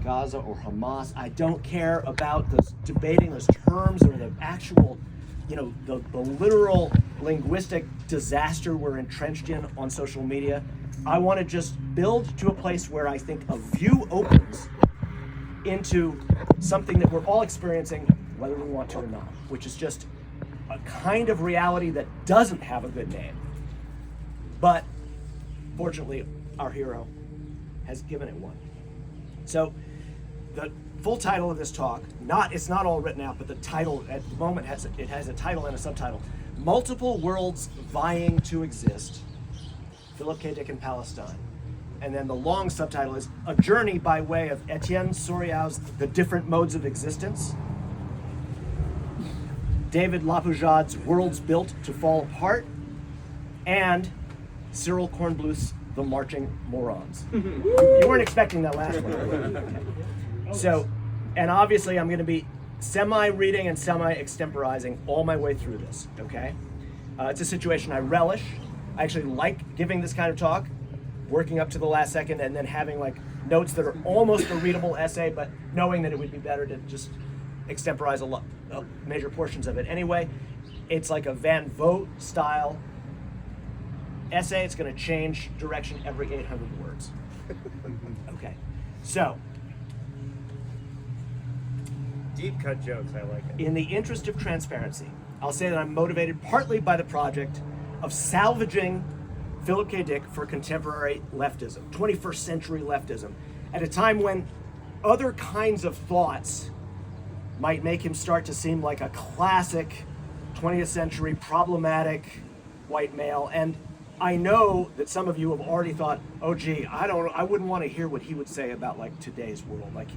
Gaza or Hamas. I don't care about debating those terms or the actual, the literal linguistic disaster we're entrenched in on social media. I want to just build to a place where I think a view opens into something that we're all experiencing, whether we want to or not, which is just a kind of reality that doesn't have a good name. But fortunately, our hero has given it one. So the full title of this talk, it's not all written out, but the title at the moment has a title and a subtitle: Multiple Worlds Vying to Exist, Philip K. Dick in Palestine. And then the long subtitle is A Journey by Way of Etienne Souriau's The Different Modes of Existence, David Lapoujade's Worlds Built to Fall Apart, and Cyril Kornbluth's The Marching Morons. You weren't expecting that last one. Okay. So, and obviously I'm going to be semi-reading and semi-extemporizing all my way through this, okay? It's a situation I relish. I actually like giving this kind of talk, working up to the last second and then having like notes that are almost a readable essay, but knowing that it would be better to just extemporize major portions of it. Anyway, it's like a Van Vogt style essay. It's going to change direction every 800 words. Okay, so deep cut jokes, I like it. In the interest of transparency, I'll say that I'm motivated partly by the project of salvaging Philip K. Dick for contemporary leftism, 21st century leftism, at a time when other kinds of thoughts might make him start to seem like a classic 20th century problematic white male. And I know that some of you have already thought, oh gee, I wouldn't want to hear what he would say about like today's world. Like,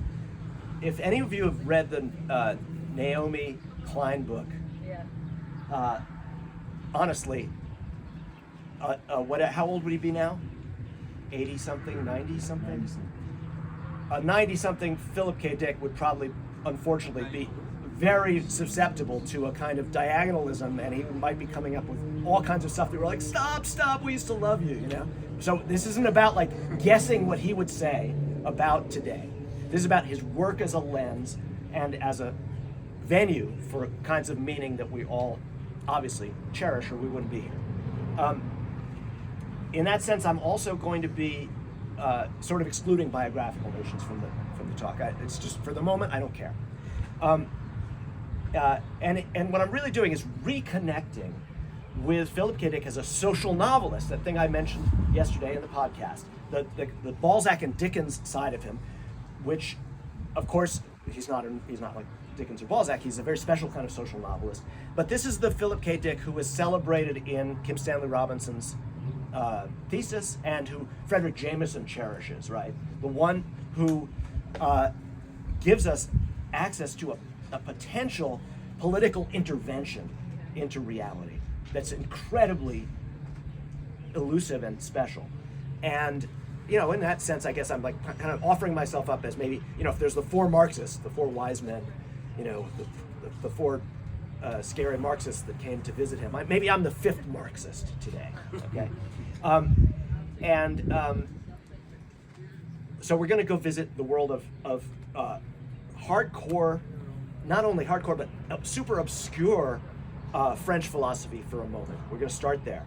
if any of you have read the Naomi Klein book, honestly, how old would he be now? 80 something, 90 something? 90 something Philip K. Dick would probably, unfortunately, be very susceptible to a kind of diagonalism, and he might be coming up with all kinds of stuff that we're like, stop, we used to love you, So this isn't about like guessing what he would say about today. This is about his work as a lens and as a venue for kinds of meaning that we all obviously cherish, or we wouldn't be here. In that sense, I'm also going to be sort of excluding biographical notions from the talk. It's just, for the moment, I don't care. And what I'm really doing is reconnecting with Philip K. Dick as a social novelist, that thing I mentioned yesterday in the podcast, the Balzac and Dickens side of him, which, of course, he's not like Dickens or Balzac. He's a very special kind of social novelist. But this is the Philip K. Dick who is celebrated in Kim Stanley Robinson's thesis, and who Frederick Jameson cherishes, right? The one who gives us access to a potential political intervention into reality that's incredibly elusive and special. And, in that sense, I guess I'm like kind of offering myself up as maybe, if there's the four Marxists, the four wise men, the four scary Marxists that came to visit him, maybe I'm the fifth Marxist today, okay? So we're going to go visit the world of hardcore, not only hardcore, but super obscure French philosophy for a moment. We're going to start there.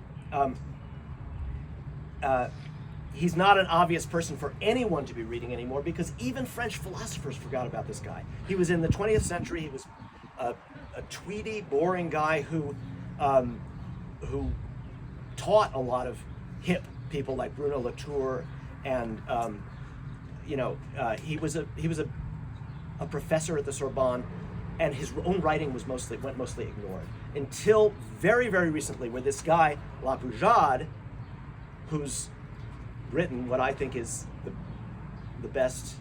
He's not an obvious person for anyone to be reading anymore, because even French philosophers forgot about this guy. He was in the 20th century. He was a tweedy, boring guy who taught a lot of hip people like Bruno Latour, and he was a professor at the Sorbonne, and his own writing went mostly ignored until very, very recently, where this guy Lapoujade, who's written what I think is the best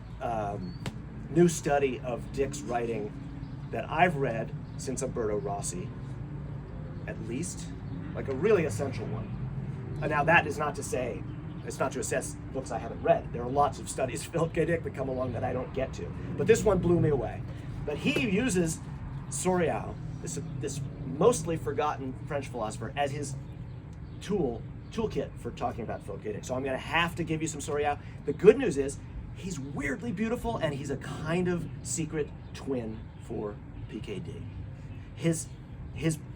new study of Dick's writing that I've read since Umberto Rossi, at least, like a really essential one. And now that is not to say, it's not to assess books I haven't read. There are lots of studies of Philip K. Dick that come along that I don't get to. But this one blew me away. But he uses Souriau, this mostly forgotten French philosopher, as his toolkit for talking about Philip K. Dick. So I'm going to have to give you some Souriau. The good news is he's weirdly beautiful, and he's a kind of secret twin for PKD. His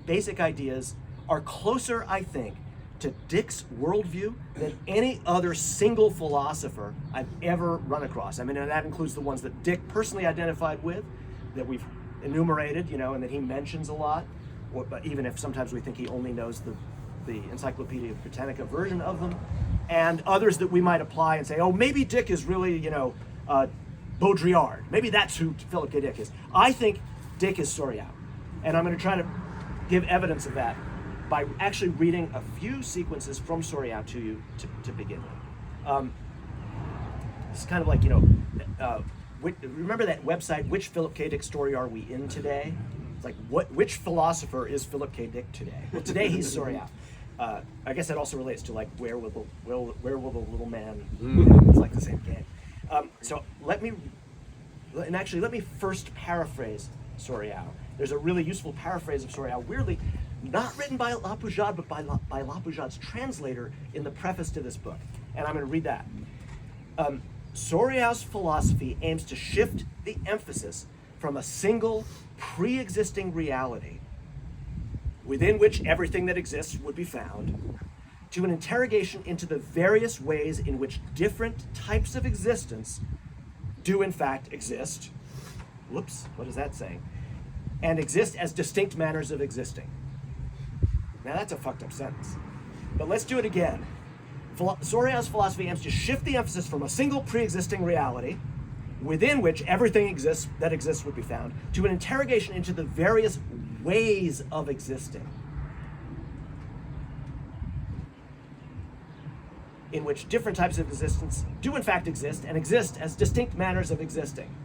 basic ideas are closer, I think, to Dick's worldview than any other single philosopher I've ever run across. I mean, and that includes the ones that Dick personally identified with, that we've enumerated, and that he mentions a lot, but even if sometimes we think he only knows the Encyclopedia Britannica version of them, and others that we might apply and say, oh, maybe Dick is really, Baudrillard. Maybe that's who Philip K. Dick is. I think Dick is Souriau, and I'm going to try to give evidence of that by actually reading a few sequences from Souriau to you to begin with. It's kind of like, remember that website, Which Philip K. Dick Story Are We In Today? It's like, which philosopher is Philip K. Dick today? Well, today he's Souriau. I guess that also relates to like, where will the little man? It's like the same game. So let me first paraphrase Souriau. There's a really useful paraphrase of Souriau, weirdly not written by Lapoujade, but by Lapoujade's translator in the preface to this book. And I'm going to read that. Souriau's philosophy aims to shift the emphasis from a single pre-existing reality within which everything that exists would be found, to an interrogation into the various ways in which different types of existence do in fact exist. Whoops, what is that saying? And exist as distinct manners of existing. Now that's a fucked up sentence. But let's do it again. Souriau's philosophy aims to shift the emphasis from a single pre-existing reality within which everything that exists would be found, to an interrogation into the various ways of existing, in which different types of existence do in fact exist and exist as distinct manners of existing.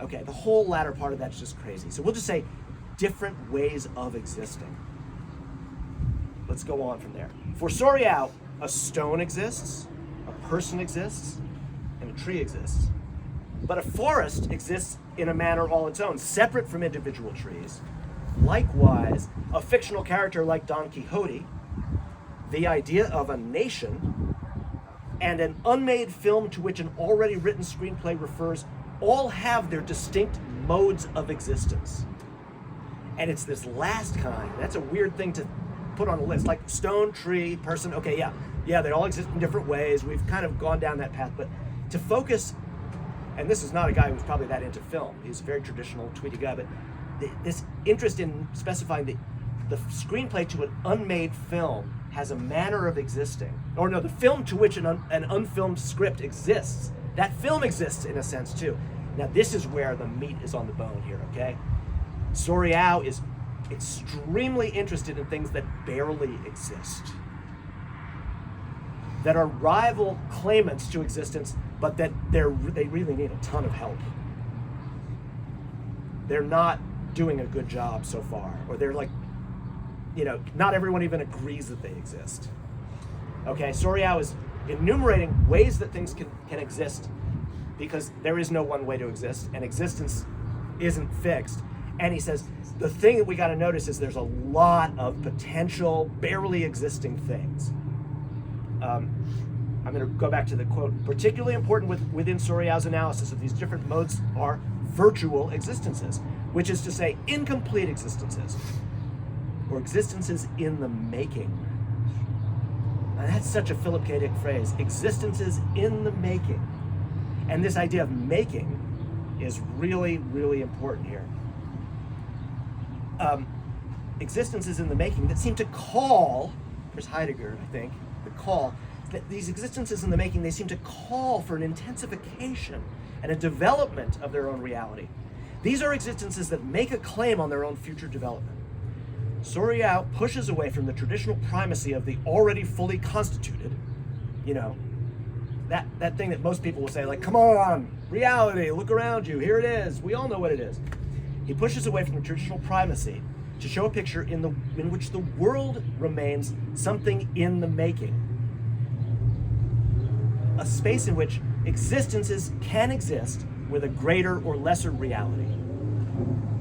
Okay, the whole latter part of that's just crazy. So we'll just say different ways of existing. Let's go on from there. For Souriau, a stone exists, a person exists, and a tree exists. But a forest exists in a manner all its own, separate from individual trees. Likewise, a fictional character like Don Quixote, the idea of a nation, and an unmade film to which an already written screenplay refers all have their distinct modes of existence. And it's this last kind, that's a weird thing to put on a list, like stone, tree, person, okay, yeah, they all exist in different ways. We've kind of gone down that path, but to focus, and this is not a guy who's probably that into film, he's a very traditional, tweety guy, but this interest in specifying the screenplay to an unmade film has a manner of existing, or no, the film to which an unfilmed script exists, that film exists in a sense too. Now this is where the meat is on the bone here, okay? Souriau is extremely interested in things that barely exist, that are rival claimants to existence, but that they really need a ton of help. They're not doing a good job so far, or they're like, not everyone even agrees that they exist. Okay, Souriau is enumerating ways that things can exist because there is no one way to exist, and existence isn't fixed. And he says, the thing that we got to notice is there's a lot of potential, barely existing things. I'm going to go back to the quote. Particularly important within Souriau's analysis of these different modes are virtual existences, which is to say incomplete existences, or existences in the making. Now that's such a Philip K. Dick phrase, existences in the making. And this idea of making is really, really important here. Existences in the making that seem to call, there's Heidegger, I think, the call, that these existences in the making, they seem to call for an intensification and a development of their own reality. These are existences that make a claim on their own future development. Souriau pushes away from the traditional primacy of the already fully constituted, that thing that most people will say, like, come on, reality, look around you, here it is, we all know what it is. He pushes away from the traditional primacy to show a picture in which the world remains something in the making. A space in which existences can exist with a greater or lesser reality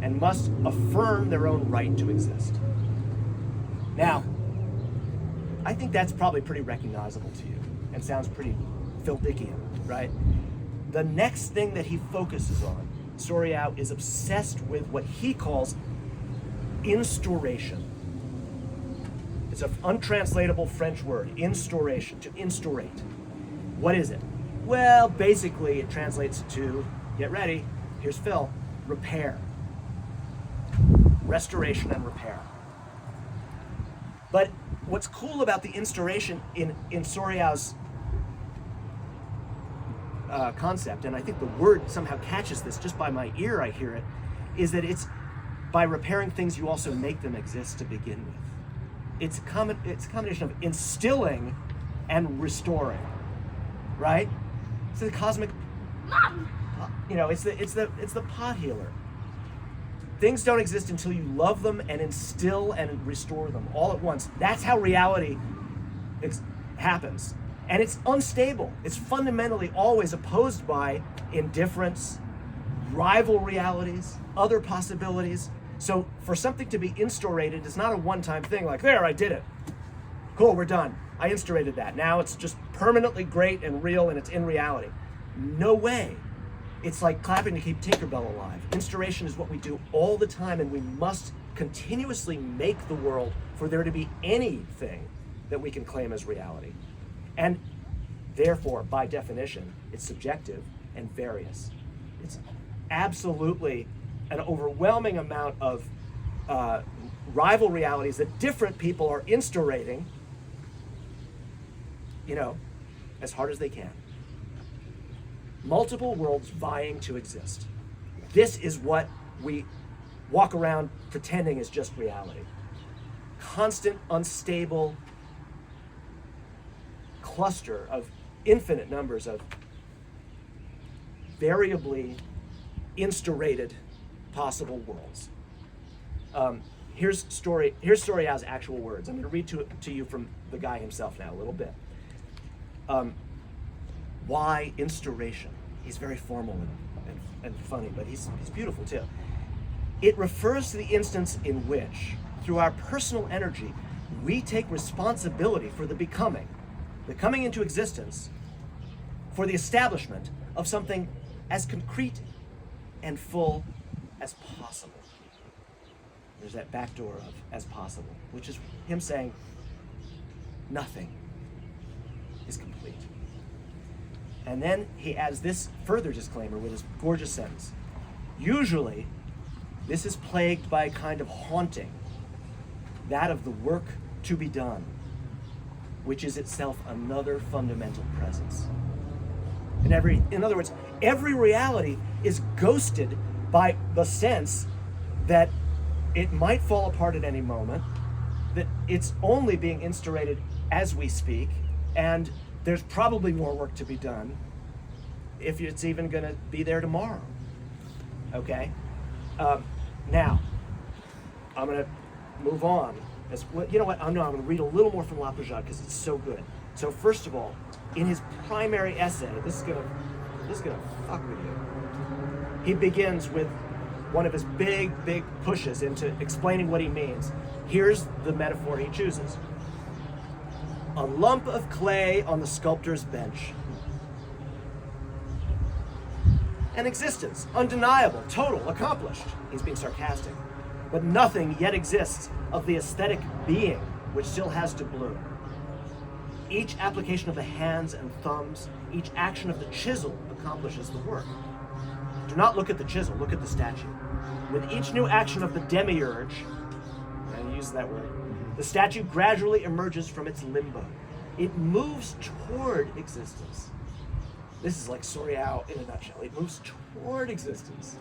and must affirm their own right to exist. Now, I think that's probably pretty recognizable to you and sounds pretty Phil Dickian, right? the next thing that he focuses on, Souriau is obsessed with what he calls instauration. It's an untranslatable French word, instauration, to instaurate. What is it? Well, basically it translates to, get ready, here's Phil, repair. Restoration and repair. But what's cool about the instauration in Souriau's concept, and I think the word somehow catches this just by my ear, I hear it, is that it's by repairing things you also make them exist to begin with. It's a combination of instilling and restoring, right? It's the cosmic, it's the pot healer. Things don't exist until you love them and instill and restore them all at once. That's how reality happens. And it's unstable. It's fundamentally always opposed by indifference, rival realities, other possibilities. So for something to be instaurated, it's not a one-time thing like, there, I did it. Cool, we're done. I instaurated that. Now it's just permanently great and real and it's in reality. No way. It's like clapping to keep Tinkerbell alive. Instauration is what we do all the time, and we must continuously make the world for there to be anything that we can claim as reality. And therefore, by definition, it's subjective and various. It's absolutely an overwhelming amount of rival realities that different people are instaurating, as hard as they can. Multiple worlds vying to exist. This is what we walk around pretending is just reality. Constant, unstable cluster of infinite numbers of variably instaurated possible worlds. Here's Souriau's actual words. I'm going to read to you from the guy himself now a little bit. Why instauration? He's very formal and funny, but he's beautiful too. It refers to the instance in which, through our personal energy, we take responsibility for the becoming, the coming into existence, for the establishment of something as concrete and full as possible. There's that back door of as possible, which is him saying nothing is complete. And then he adds this further disclaimer with his gorgeous sentence. Usually, this is plagued by a kind of haunting, that of the work to be done, which is itself another fundamental presence. In other words, every reality is ghosted by the sense that it might fall apart at any moment, that it's only being instaurated as we speak, and there's probably more work to be done if it's even going to be there tomorrow. Okay? Now, I'm going to move on. You know what? I'm going to read a little more from Lapoujade because it's so good. So first of all, in his primary essay, this is gonna fuck with you. He begins with one of his big pushes into explaining what he means. Here's the metaphor he chooses. A lump of clay on the sculptor's bench. An existence, undeniable, total, accomplished. He's being sarcastic. But nothing yet exists of the aesthetic being which still has to bloom. Each application of the hands and thumbs, each action of the chisel accomplishes the work. Do not look at the chisel, look at the statue. With each new action of the demiurge, I use that word, the statue gradually emerges from its limbo. It moves toward existence. This is like Souriau in a nutshell. It moves toward existence.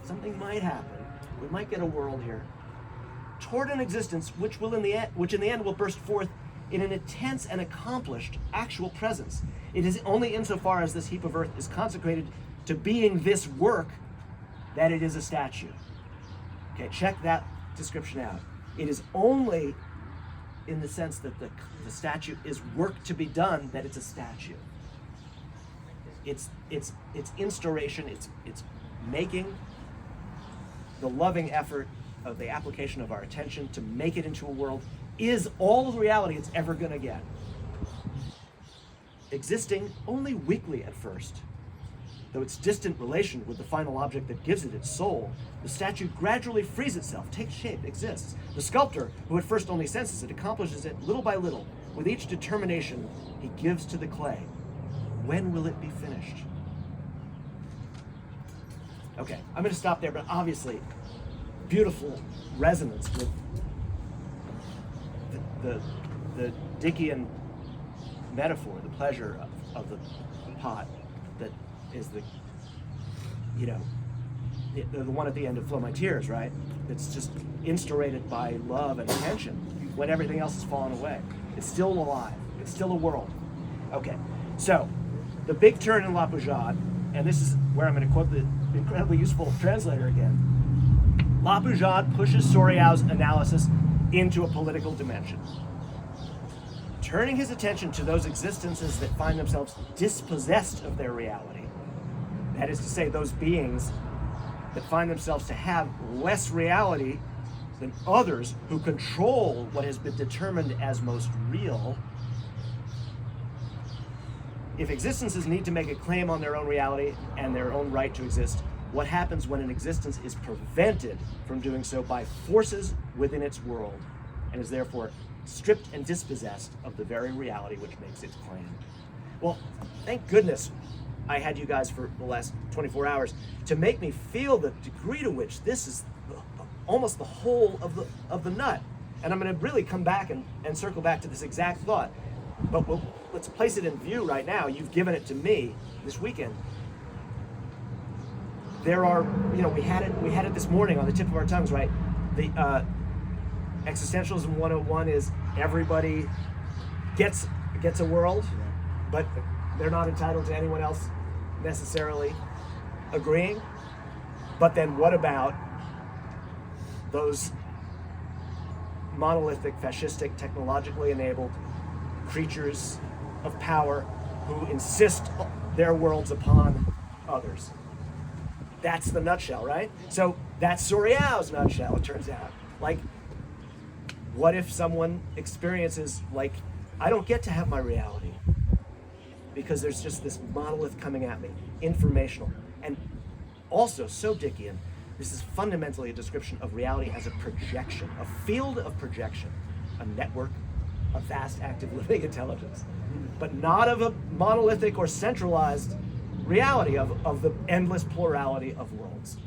Something might happen. We might get a world here. Toward an existence which in the end will burst forth in an intense and accomplished actual presence. It is only insofar as this heap of earth is consecrated to being this work that it is a statue. Okay, check that description out. It is only in the sense that the statue is work to be done that it's a statue. It's instauration, it's making the loving effort of the application of our attention to make it into a world is all the reality it's ever going to get. Existing only weakly at first, though its distant relation with the final object that gives it its soul, the statue gradually frees itself, takes shape, exists. The sculptor, who at first only senses it, accomplishes it little by little. With each determination he gives to the clay. When will it be finished? Okay, I'm going to stop there, but obviously, beautiful resonance with the Dickian metaphor, the pleasure of the pot that is the one at the end of Flow My Tears, right? It's just instaurated by love and attention when everything else has fallen away. It's still alive. It's still a world. Okay, so the big turn in Lapoujade, and this is where I'm going to quote the incredibly useful translator again. Lapoujade pushes Souriau's analysis into a political dimension, turning his attention to those existences that find themselves dispossessed of their reality. That is to say, those beings that find themselves to have less reality than others who control what has been determined as most real. If existences need to make a claim on their own reality and their own right to exist, what happens when an existence is prevented from doing so by forces within its world and is therefore stripped and dispossessed of the very reality which makes its claim? Well, thank goodness I had you guys for the last 24 hours to make me feel the degree to which this is almost the whole of the nut. And I'm going to really come back and circle back to this exact thought. But let's place it in view right now. You've given it to me this weekend. There are, we had it this morning on the tip of our tongues, right? The Existentialism 101 is everybody gets a world, but they're not entitled to anyone else necessarily agreeing. But then what about those monolithic, fascistic, technologically enabled creatures of power who insist their worlds upon others? That's the nutshell, right? So that's Souriau's nutshell, it turns out. Like, what if someone experiences, like, I don't get to have my reality because there's just this monolith coming at me, informational. And also, so Dickian, this is fundamentally a description of reality as a projection, a field of projection, a network, a vast active living intelligence, but not of a monolithic or centralized reality of the endless plurality of worlds.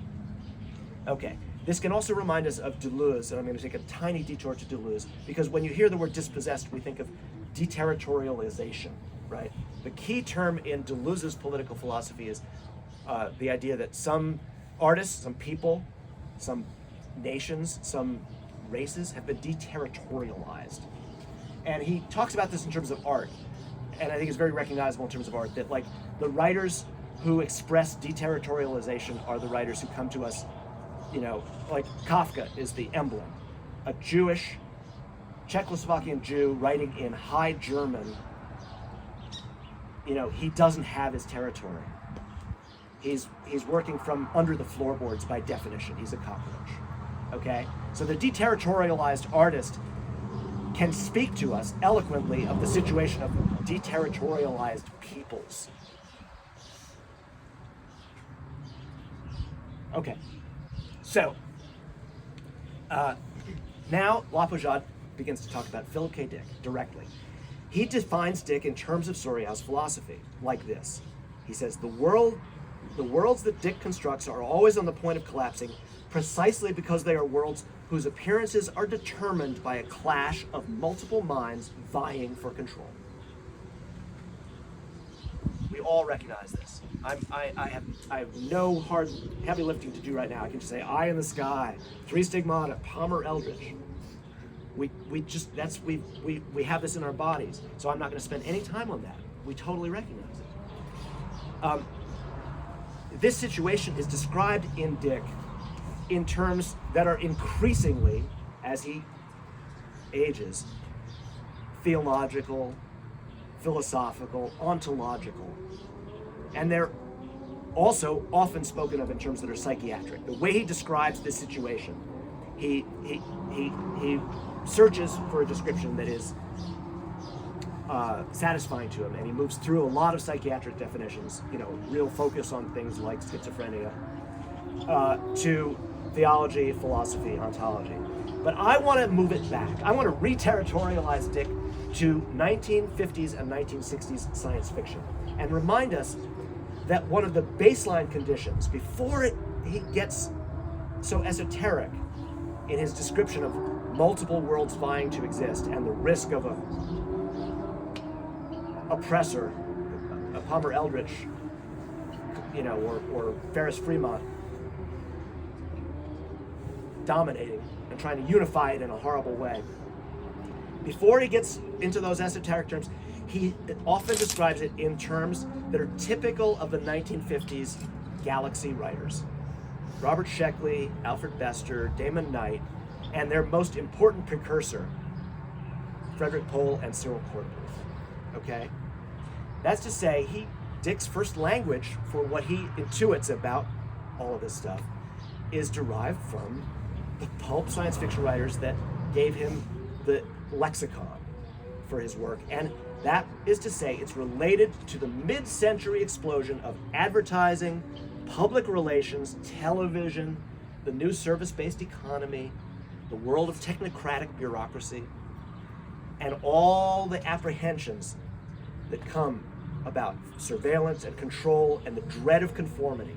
Okay, this can also remind us of Deleuze, and I'm going to take a tiny detour to Deleuze, because when you hear the word dispossessed, we think of deterritorialization, right? The key term in Deleuze's political philosophy is the idea that some artists, some people, some nations, some races have been deterritorialized. And he talks about this in terms of art, and I think it's very recognizable in terms of art, that like the writers who express deterritorialization are the writers who come to us, like Kafka is the emblem. A Jewish, Czechoslovakian Jew writing in High German, he doesn't have his territory. He's working from under the floorboards by definition. He's a cockroach, okay? So the deterritorialized artist can speak to us eloquently of the situation of deterritorialized peoples. Okay, so now Lapoujade begins to talk about Philip K. Dick directly. He defines Dick in terms of Souriau's philosophy, like this. He says, the worlds that Dick constructs are always on the point of collapsing precisely because they are worlds whose appearances are determined by a clash of multiple minds vying for control. We all recognize this. I have no heavy lifting to do right now. I can just say, eye in the sky, three stigmata, Palmer Eldritch. We have this in our bodies, so I'm not going to spend any time on that. We totally recognize it. This situation is described in Dick in terms that are increasingly, as he ages, theological, philosophical, ontological, and they're also often spoken of in terms that are psychiatric. The way he describes this situation, he searches for a description that is satisfying to him, and he moves through a lot of psychiatric definitions, real focus on things like schizophrenia, to theology, philosophy, ontology. But I want to move it back. I want to re-territorialize Dick to 1950s and 1960s science fiction and remind us that one of the baseline conditions before he gets so esoteric in his description of multiple worlds vying to exist and the risk of a oppressor, a Palmer Eldritch, or Ferris Fremont dominating and trying to unify it in a horrible way. Before he gets into those esoteric terms, he often describes it in terms that are typical of the 1950s galaxy writers. Robert Sheckley, Alfred Bester, Damon Knight, and their most important precursor, Frederick Pohl and Cyril Kornbluth. Okay? That's to say, Dick's first language for what he intuits about all of this stuff is derived from the pulp science fiction writers that gave him the lexicon for his work. And that is to say, it's related to the mid-century explosion of advertising, public relations, television, the new service-based economy, the world of technocratic bureaucracy, and all the apprehensions that come about surveillance and control and the dread of conformity.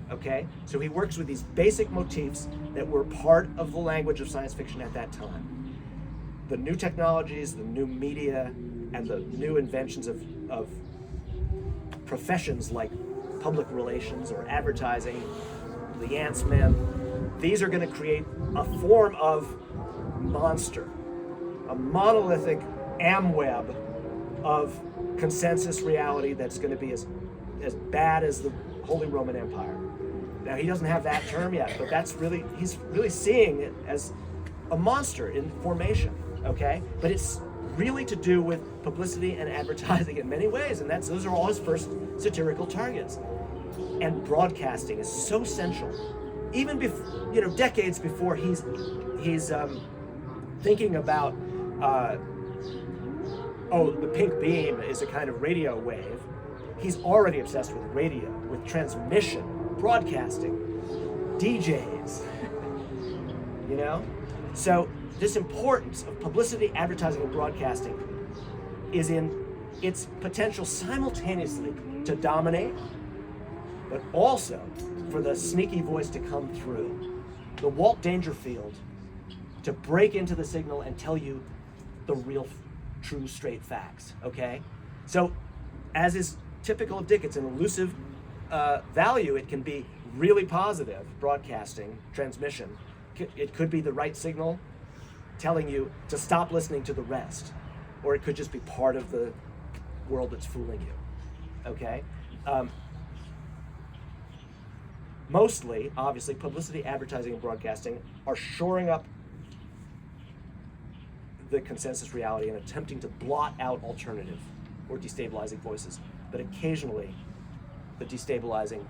Okay? So he works with these basic motifs that were part of the language of science fiction at that time. The new technologies, the new media, and the new inventions of professions like public relations or advertising, the ants men, these are going to create a form of monster, a monolithic amweb of consensus reality that's going to be as bad as the Holy Roman Empire. Now, he doesn't have that term yet, but he's really seeing it as a monster in formation, okay? But it's really to do with publicity and advertising in many ways, and those are all his first satirical targets. And broadcasting is so central. Even decades before he's thinking about the pink beam is a kind of radio wave. He's already obsessed with radio, with transmission, broadcasting, DJs. So this importance of publicity, advertising, and broadcasting is in its potential simultaneously to dominate, but also for the sneaky voice to come through, the Walt Dangerfield to break into the signal and tell you the real, true, straight facts, okay? So, as is typical of Dick, it's an elusive value. It can be really positive, broadcasting, transmission. It could be the right signal telling you to stop listening to the rest, or it could just be part of the world that's fooling you, okay? Mostly, obviously, publicity, advertising, and broadcasting are shoring up the consensus reality and attempting to blot out alternative or destabilizing voices. But occasionally, the destabilizing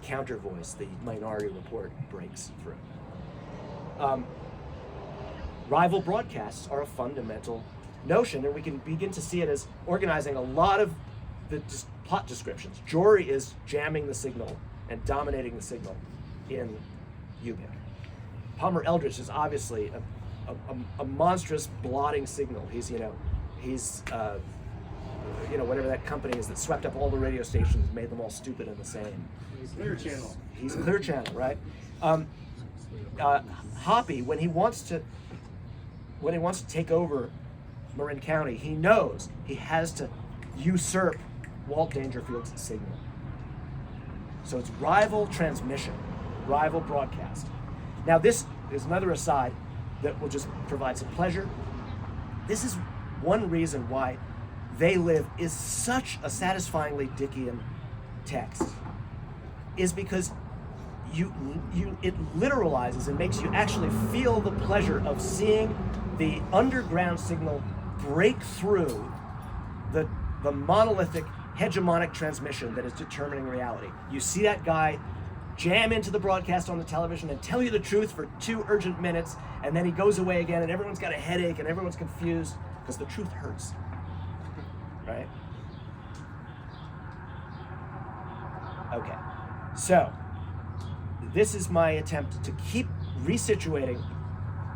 counter voice, the Minority Report, breaks through. Rival broadcasts are a fundamental notion, and we can begin to see it as organizing a lot of the plot descriptions. Jory is jamming the signal and dominating the signal in Ubik. Palmer Eldritch is obviously a monstrous blotting signal. He's whatever that company is that swept up all the radio stations, made them all stupid and the same. He's Clear Channel. He's Clear Channel, right? Hoppy, when he wants to take over Marin County, he knows he has to usurp Walt Dangerfield's signal. So it's rival transmission, rival broadcast. Now this is another aside that will just provide some pleasure. This is one reason why They Live is such a satisfyingly Dickian text, is because it literalizes and makes you actually feel the pleasure of seeing the underground signal break through the monolithic hegemonic transmission that is determining reality. You see that guy jam into the broadcast on the television and tell you the truth for 2 urgent minutes, and then he goes away again and everyone's got a headache and everyone's confused because the truth hurts. right? Okay, so this is my attempt to keep resituating.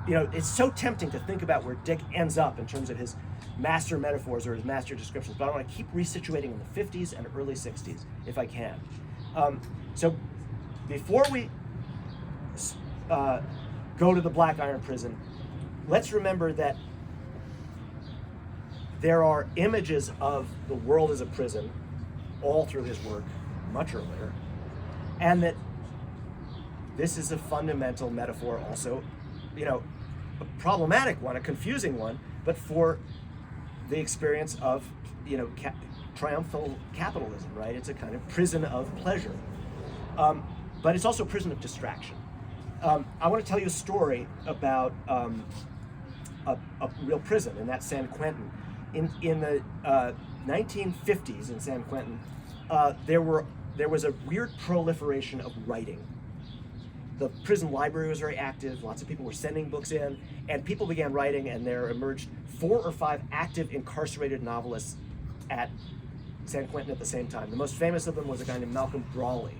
You know, it's so tempting to think about where Dick ends up in terms of his master metaphors or his master descriptions, but I want to keep resituating in the 50s and early 60s if I can. So before we go to the Black Iron Prison, let's remember that there are images of the world as a prison all through his work much earlier, and that this is a fundamental metaphor also, you know, a problematic one, a confusing one, but for the experience of, you know, triumphal capitalism, right? It's a kind of prison of pleasure. But it's also a prison of distraction. I want to tell you a story about a real prison, and that's San Quentin. In the 1950s in San Quentin, there was a weird proliferation of writing. The prison library was very active. Lots of people were sending books in, and people began writing, and there emerged 4 or 5 active incarcerated novelists at San Quentin at the same time. The most famous of them was a guy named Malcolm Brawley,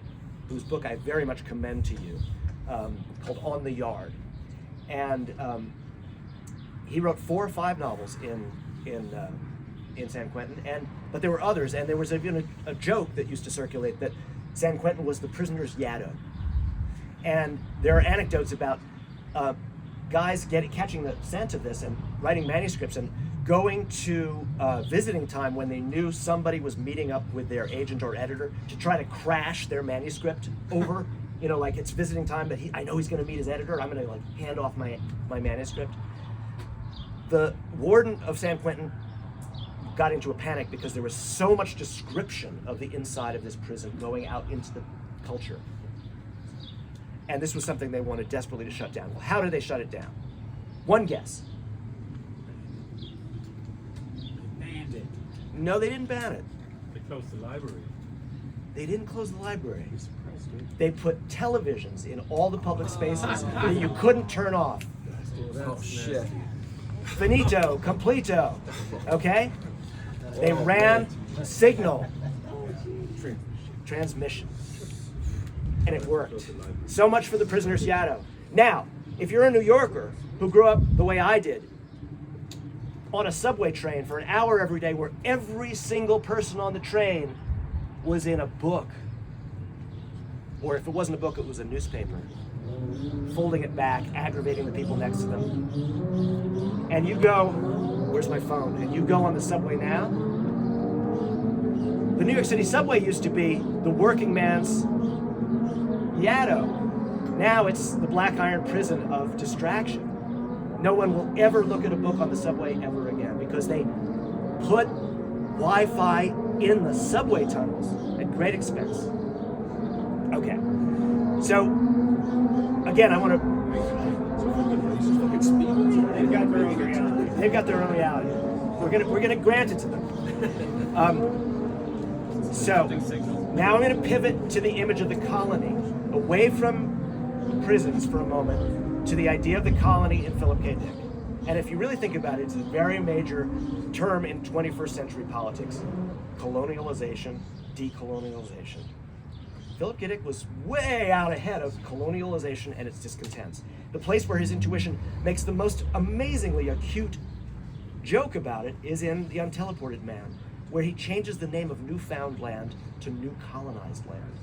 whose book I very much commend to you, called On the Yard. And he wrote 4 or 5 novels in San Quentin, but there were others, and there was even a joke that used to circulate that San Quentin was the prisoner's Yaddo. And there are anecdotes about guys catching the sense of this and writing manuscripts and going to visiting time when they knew somebody was meeting up with their agent or editor to try to crash their manuscript over, you know, like it's visiting time, but I know he's going to meet his editor. I'm going to like hand off my manuscript. The warden of San Quentin got into a panic because there was so much description of the inside of this prison going out into the culture. And this was something they wanted desperately to shut down. Well, how did they shut it down? One guess. They banned it. No, they didn't ban it. They closed the library. They didn't close the library. They put televisions in all the public spaces that you couldn't turn off. Oh shit. Finito, completo, okay? They ran signal transmission, and it worked. So much for the prisoner's Yaddo. Now, if you're a New Yorker who grew up the way I did, on a subway train for an hour every day where every single person on the train was in a book, or if it wasn't a book, it was a newspaper, folding it back, aggravating the people next to them. And you go, where's my phone? And you go on the subway now. The New York City subway used to be the working man's Yaddo. Now it's the Black Iron Prison of distraction. No one will ever look at a book on the subway ever again because they put Wi-Fi in the subway tunnels at great expense. Okay, so again, I want to. They've got their own reality. They've got their own reality. We're gonna grant it to them. So now I'm going to pivot to the image of the colony, away from prisons for a moment, to the idea of the colony in Philip K. Dick. And if you really think about it, it's a very major term in 21st century politics: colonialization, decolonialization. Philip K. Dick was way out ahead of colonialization and its discontents. The place where his intuition makes the most amazingly acute joke about it is in The Unteleported Man, where he changes the name of newfound land to new colonized land.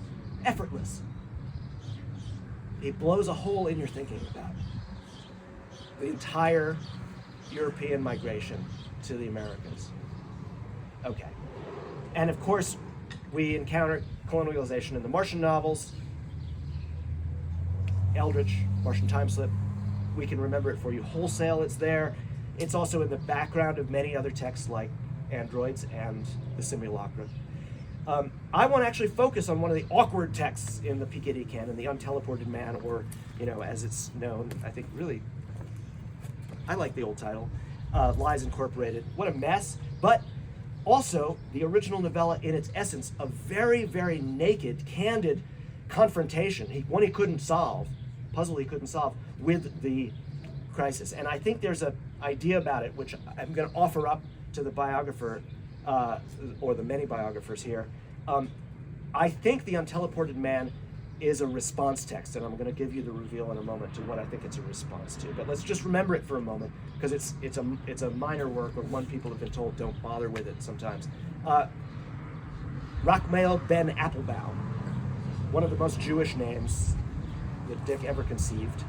Effortless. He blows a hole in your thinking about the entire European migration to the Americas. Okay. And of course, we encounter colonialization in the Martian novels. Eldritch, Martian Timeslip. We can remember it for you wholesale, it's there. It's also in the background of many other texts like Androids and the Simulacra. I want to actually focus on one of the awkward texts in the PKD canon, The Unteleported Man, or, you know, as it's known, I think really, I like the old title, Lies Incorporated. What a mess, but also the original novella in its essence, a very, very naked, candid confrontation, one he couldn't solve, puzzle he couldn't solve, with the crisis. And I think there's an idea about it, which I'm going to offer up to the biographer or the many biographers here. I think The Unteleported Man is a response text, and I'm going to give you the reveal in a moment to what I think it's a response to. But let's just remember it for a moment, because it's a minor work, or one people have been told don't bother with it sometimes. Rachmael ben Applebaum, one of the most Jewish names that Dick ever conceived,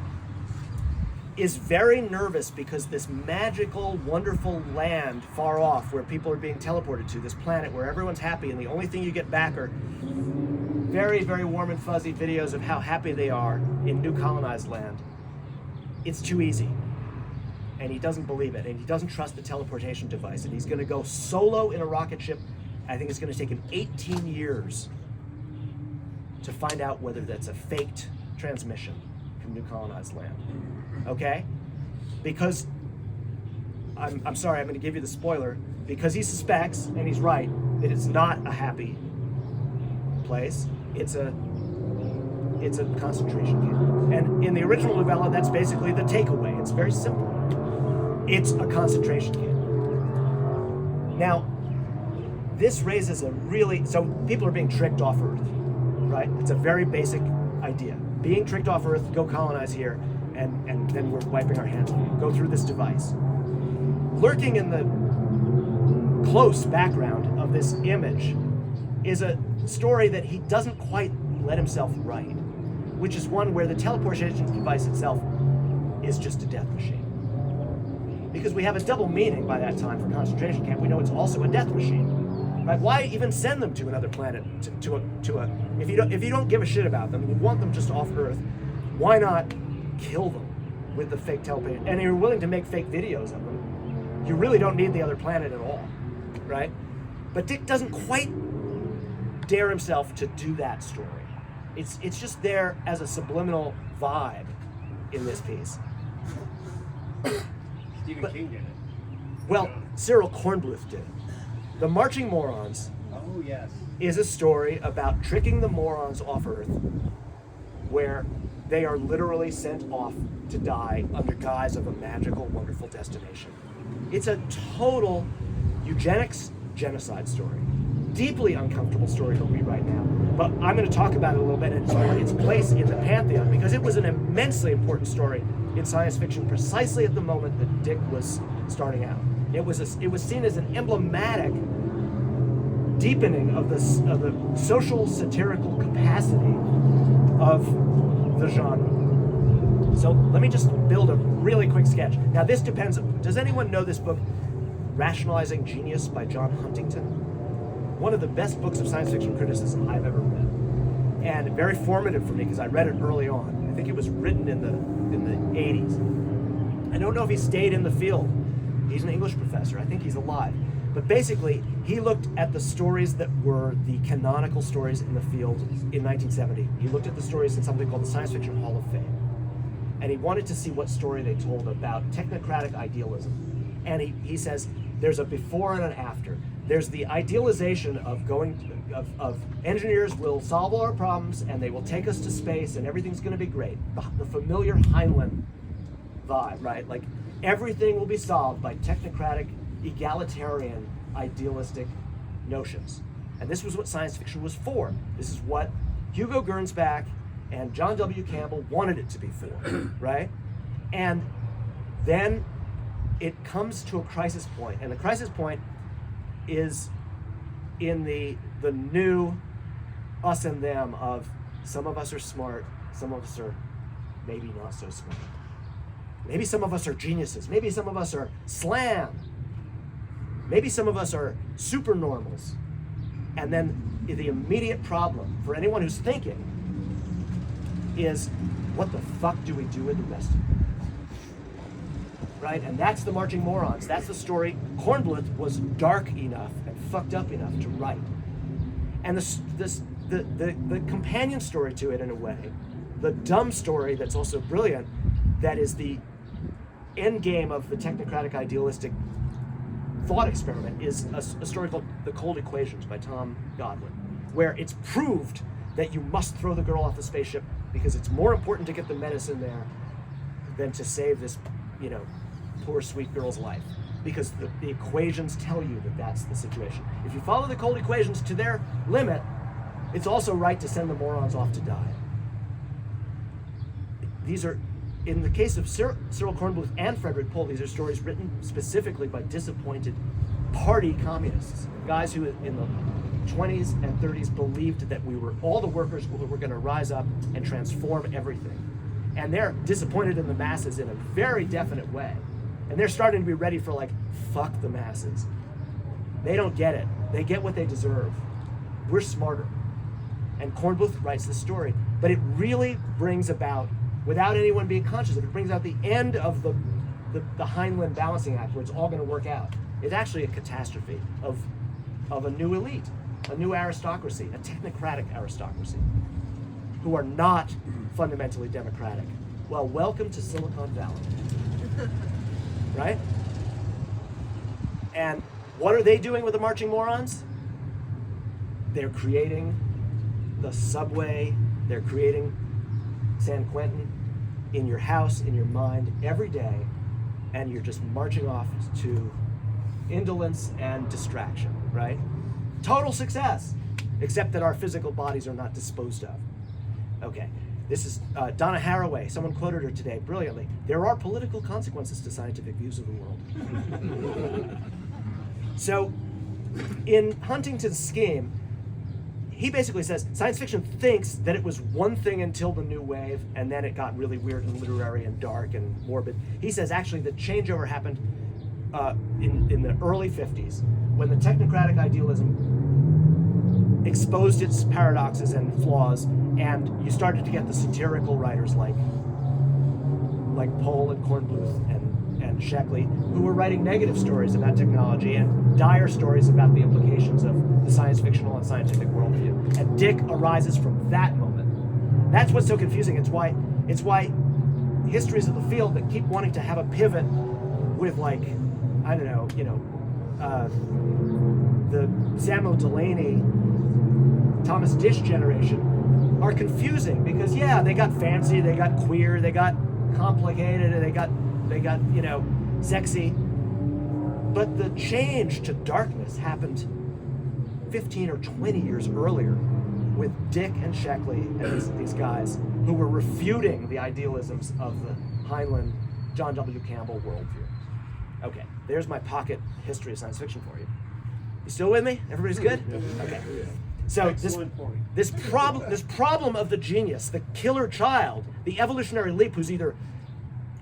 is very nervous because this magical, wonderful land far off where people are being teleported to, this planet where everyone's happy and the only thing you get back are very, very warm and fuzzy videos of how happy they are in new colonized land. It's too easy. And he doesn't believe it, and he doesn't trust the teleportation device, and he's going to go solo in a rocket ship. I think it's going to take him 18 years to find out whether that's a faked transmission from new colonized land. Okay? Because, I'm sorry, I'm going to give you the spoiler, because he suspects, and he's right, that it's not a happy place. It's a concentration camp. And in the original novella, that's basically the takeaway. It's very simple. It's a concentration camp. Now, this raises a really, so people are being tricked off Earth, right? It's a very basic idea. Being tricked off Earth, go colonize here, and then we're wiping our hands. Go through this device. Lurking in the close background of this image is a story that he doesn't quite let himself write, which is one where the teleportation device itself is just a death machine. Because we have a double meaning by that time for concentration camp. We know it's also a death machine, right? Why even send them to another planet? If you don't give a shit about them and you want them just off Earth, why not kill them with the fake teleportation? And you're willing to make fake videos of them. You really don't need the other planet at all, right? But Dick doesn't quite dare himself to do that story. It's just there as a subliminal vibe in this piece. Stephen King did it. Well, Cyril Kornbluth did it. The Marching Morons Oh, yes. is a story about tricking the morons off Earth, where they are literally sent off to die under guise of a magical, wonderful destination. It's a total eugenics genocide story. Deeply uncomfortable story to read right now, but I'm going to talk about it a little bit and its place in the pantheon, because it was an immensely important story in science fiction precisely at the moment that Dick was starting out. It was seen as an emblematic deepening of the social satirical capacity of the genre. So let me just build a really quick sketch. Now this depends. Does anyone know this book, Rationalizing Genius by John Huntington? One of the best books of science fiction criticism I've ever read, and very formative for me because I read it early on. I think it was written in the 80s. I don't know if he stayed in the field. He's an English professor. I think he's alive. But basically, he looked at the stories that were the canonical stories in the field in 1970. He looked at the stories in something called the Science Fiction Hall of Fame. And he wanted to see what story they told about technocratic idealism. And he says there's a before and an after. There's the idealization of of engineers will solve all our problems and they will take us to space and everything's going to be great. The familiar Heinlein vibe, right? Like everything will be solved by technocratic, egalitarian, idealistic notions. And this was what science fiction was for. This is what Hugo Gernsback and John W. Campbell wanted it to be for, right? And then it comes to a crisis point, and the crisis point is in the new us and them of some of us are smart, some of us are maybe not so smart. Maybe some of us are geniuses, maybe some of us are slam, maybe some of us are super normals. And then the immediate problem for anyone who's thinking is, what the fuck do we do with the rest of it? Right? And that's the Marching Morons. That's the story Kornbluth was dark enough and fucked up enough to write. And the companion story to it, in a way, the dumb story that's also brilliant, that is the end game of the technocratic idealistic thought experiment, is a story called The Cold Equations by Tom Godwin, where it's proved that you must throw the girl off the spaceship because it's more important to get the medicine there than to save this, poor sweet girl's life. because the equations tell you that that's the situation. If you follow the cold equations to their limit, it's also right to send the morons off to die. These are, in the case of Cyril Kornbluth and Frederick Pohl, these are stories written specifically by disappointed party communists, guys who in the 20s and 30s believed that we were all the workers who were going to rise up and transform everything. And they're disappointed in the masses in a very definite way. And they're starting to be ready for, like, fuck the masses. They don't get it. They get what they deserve. We're smarter. And Kornbluth writes this story. But it really brings about, without anyone being conscious of it, brings out the end of the Heinlein balancing act where it's all going to work out. It's actually a catastrophe of a new elite, a new aristocracy, a technocratic aristocracy, who are not fundamentally democratic. Well, welcome to Silicon Valley. Right? And what are they doing with the marching morons? They're creating the subway, they're creating San Quentin in your house, in your mind, every day, and you're just marching off to indolence and distraction, right? Total success, except that our physical bodies are not disposed of. Okay, this is Donna Haraway. Someone quoted her today brilliantly. There are political consequences to scientific views of the world. So, in Huntington's scheme, he basically says science fiction thinks that it was one thing until the new wave, and then it got really weird and literary and dark and morbid. He says actually the changeover happened in the early 50s, when the technocratic idealism exposed its paradoxes and flaws, and you started to get the satirical writers like Pohl and Kornbluth and Sheckley, who were writing negative stories about technology and dire stories about the implications of the science fictional and scientific worldview. And Dick arises from that moment. That's what's so confusing. It's why histories of the field that keep wanting to have a pivot with, like, I don't know, the Samuel Delaney, Thomas Dish generation are confusing because, yeah, they got fancy, they got queer, they got complicated, and they got sexy. But the change to darkness happened 15 or 20 years earlier with Dick and Sheckley and these guys who were refuting the idealisms of the Heinlein, John W. Campbell worldview. Okay, there's my pocket history of science fiction for you. You still with me? Everybody's good? Okay. So this problem of the genius, the killer child, the evolutionary leap who's either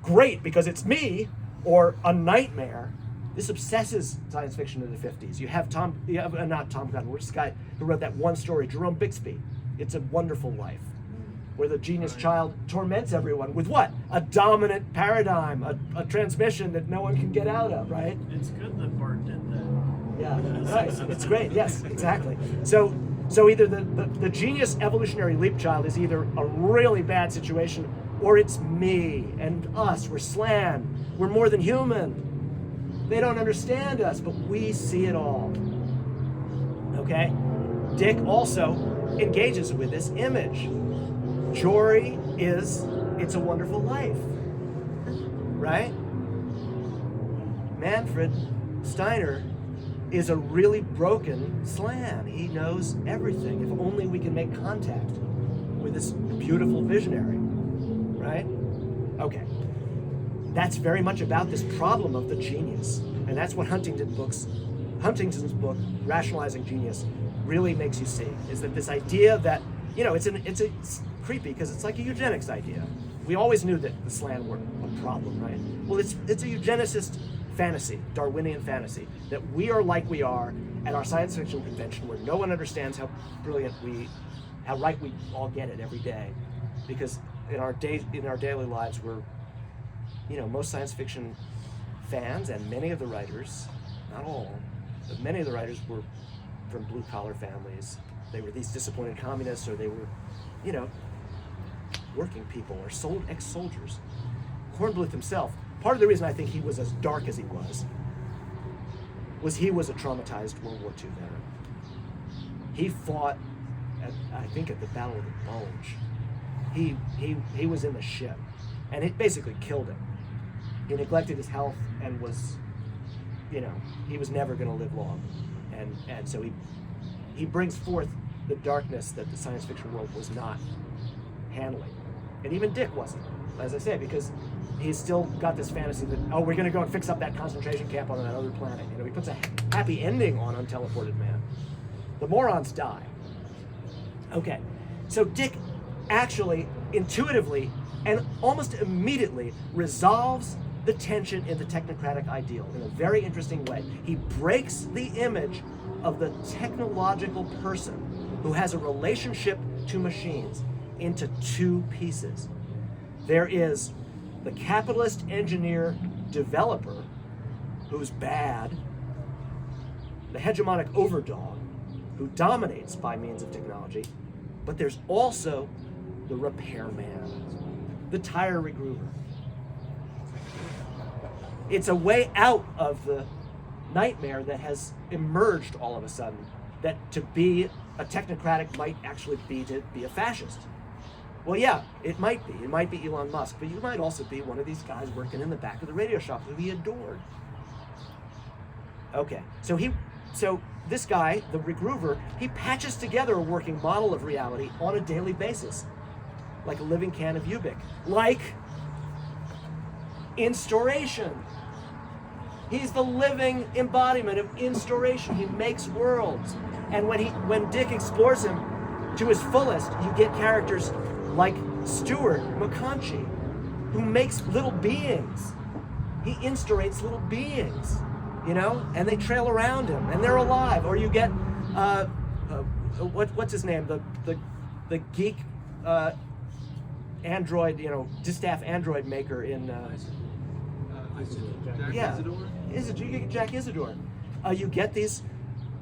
great because it's me or a nightmare, this obsesses science fiction in the 50s. You have not Tom Gunn, which guy who wrote that one story, Jerome Bixby, It's a Wonderful Life, where the genius child torments everyone with what? A dominant paradigm, a transmission that no one can get out of, right? It's good that Bart did that. Yeah, nice. It's great. Yes, exactly. So either the genius evolutionary leap child is either a really bad situation, or it's me and us. We're Slan. We're more than human. They don't understand us, but we see it all. Okay? Dick also engages with this image. Jory is It's a Wonderful Life. Right? Manfred Steiner is a really broken Slan. He knows everything. If only we can make contact with this beautiful visionary. Right? Okay. That's very much about this problem of the genius. And that's what Huntington's book, Rationalizing Genius, really makes you see, is that this idea that, it's creepy because it's like a eugenics idea. We always knew that the Slan were a problem, right? Well, it's a eugenicist fantasy, Darwinian fantasy, that we are like we are at our science fiction convention where no one understands how brilliant how right we all get it every day. Because in our daily lives, we're, most science fiction fans and many of the writers, not all, but many of the writers were from blue-collar families. They were these disappointed communists, or they were, working people or ex-soldiers. Kornbluth himself, part of the reason I think he was as dark as he was he was a traumatized World War II veteran. He fought, I think, at the Battle of the Bulge. He was in the ship, and it basically killed him. He neglected his health and was he was never going to live long, and so he brings forth the darkness that the science fiction world was not handling, and even Dick wasn't, as I say, because he's still got this fantasy that, oh, we're going to go and fix up that concentration camp on that other planet. He puts a happy ending on Unteleported Man. The Morons die. Okay, so Dick actually, intuitively, and almost immediately resolves the tension in the technocratic ideal in a very interesting way. He breaks the image of the technological person who has a relationship to machines into two pieces. There is the capitalist engineer developer who's bad, the hegemonic overdog who dominates by means of technology, but there's also the repairman, the tire regroover. It's a way out of the nightmare that has emerged all of a sudden, that to be a technocratic might actually be to be a fascist. Well, yeah, it might be. It might be Elon Musk, but you might also be one of these guys working in the back of the radio shop who he adored. Okay, so this guy, the regroover, he patches together a working model of reality on a daily basis, like a living can of Ubik, like instauration. He's the living embodiment of instauration. He makes worlds, and when Dick explores him to his fullest, you get characters like Stuart McConchie, who makes little beings. He instaurates little beings, and they trail around him, and they're alive. Or you get what's his name, the geek android, distaff android maker in Jack Isidore. You get these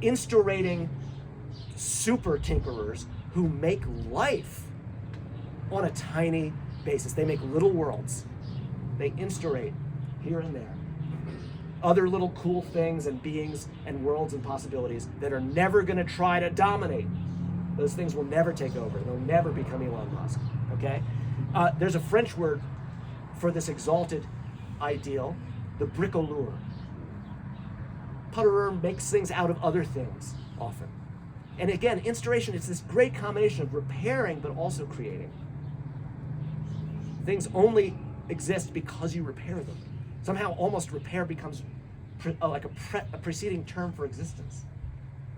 instaurating super tinkerers who make life on a tiny basis. They make little worlds. They instaurate here and there other little cool things and beings and worlds and possibilities that are never going to try to dominate. Those things will never take over. They'll never become Elon Musk. Okay? There's a French word for this exalted ideal, the bricoleur. Putterer makes things out of other things often. And again, instauration is this great combination of repairing but also creating. Things only exist because you repair them. Somehow almost repair becomes like a preceding term for existence.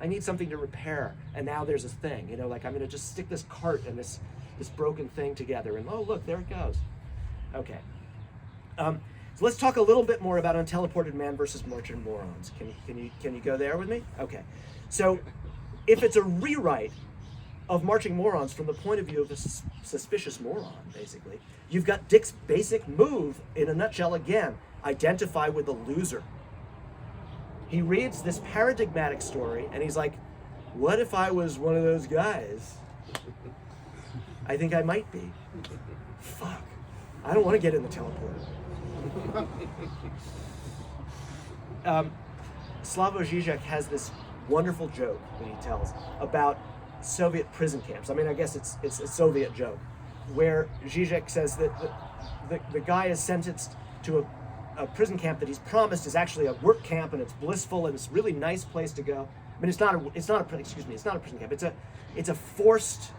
I need something to repair, and now there's a thing. Like I'm going to just stick this cart and this broken thing together, and oh look, there it goes. Okay. So let's talk a little bit more about Unteleported Man versus Martian Morons. Can you go there with me? Okay. So if it's a rewrite of Marching Morons from the point of view of a suspicious moron, basically, you've got Dick's basic move in a nutshell again: identify with the loser. He reads this paradigmatic story and he's like, what if I was one of those guys? I think I might be. Fuck. I don't want to get in the teleporter. Slavoj Žižek has this wonderful joke that he tells about Soviet prison camps. I mean, I guess it's a Soviet joke, where Žižek says that the guy is sentenced to a prison camp that he's promised is actually a work camp, and it's blissful and it's a really nice place to go. I mean, it's not a prison camp. It's a forced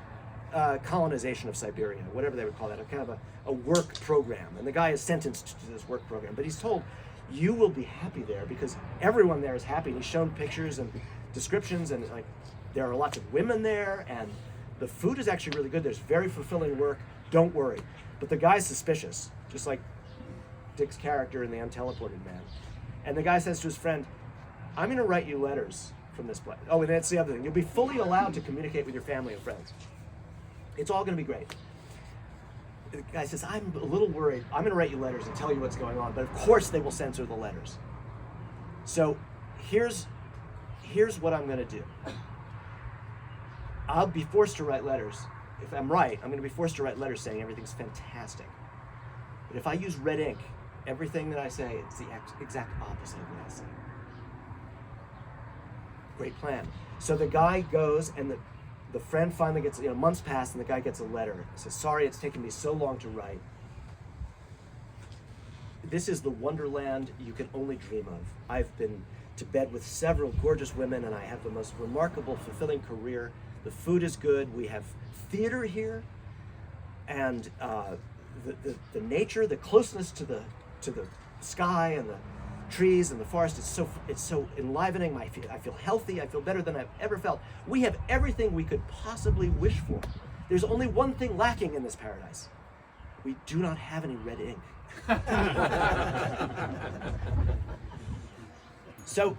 colonization of Siberia, whatever they would call that, a kind of a work program. And the guy is sentenced to this work program, but he's told, you will be happy there because everyone there is happy. And he's shown pictures and descriptions, and like there are lots of women there, and the food is actually really good. There's very fulfilling work. Don't worry. But the guy's suspicious, just like Dick's character in The Unteleported Man. And the guy says to his friend, I'm going to write you letters from this place. Oh, and that's the other thing. You'll be fully allowed to communicate with your family and friends. It's all going to be great. The guy says, I'm a little worried. I'm going to write you letters and tell you what's going on, but of course they will censor the letters. So here's what I'm going to do. I'll be forced to write letters. If I'm right, I'm going to be forced to write letters saying everything's fantastic. But if I use red ink, everything that I say is the exact opposite of what I say. Great plan. So the guy goes, and the friend finally gets, months pass, and the guy gets a letter. He says, sorry it's taken me so long to write. this is the wonderland you can only dream of. I've been to bed with several gorgeous women, and I have the most remarkable, fulfilling career. The food is good. We have theater here, and the nature, the closeness to the sky and the trees and the forest, it's so enlivening. I feel healthy. I feel better than I've ever felt. We have everything we could possibly wish for. There's only one thing lacking in this paradise. We do not have any red ink. So,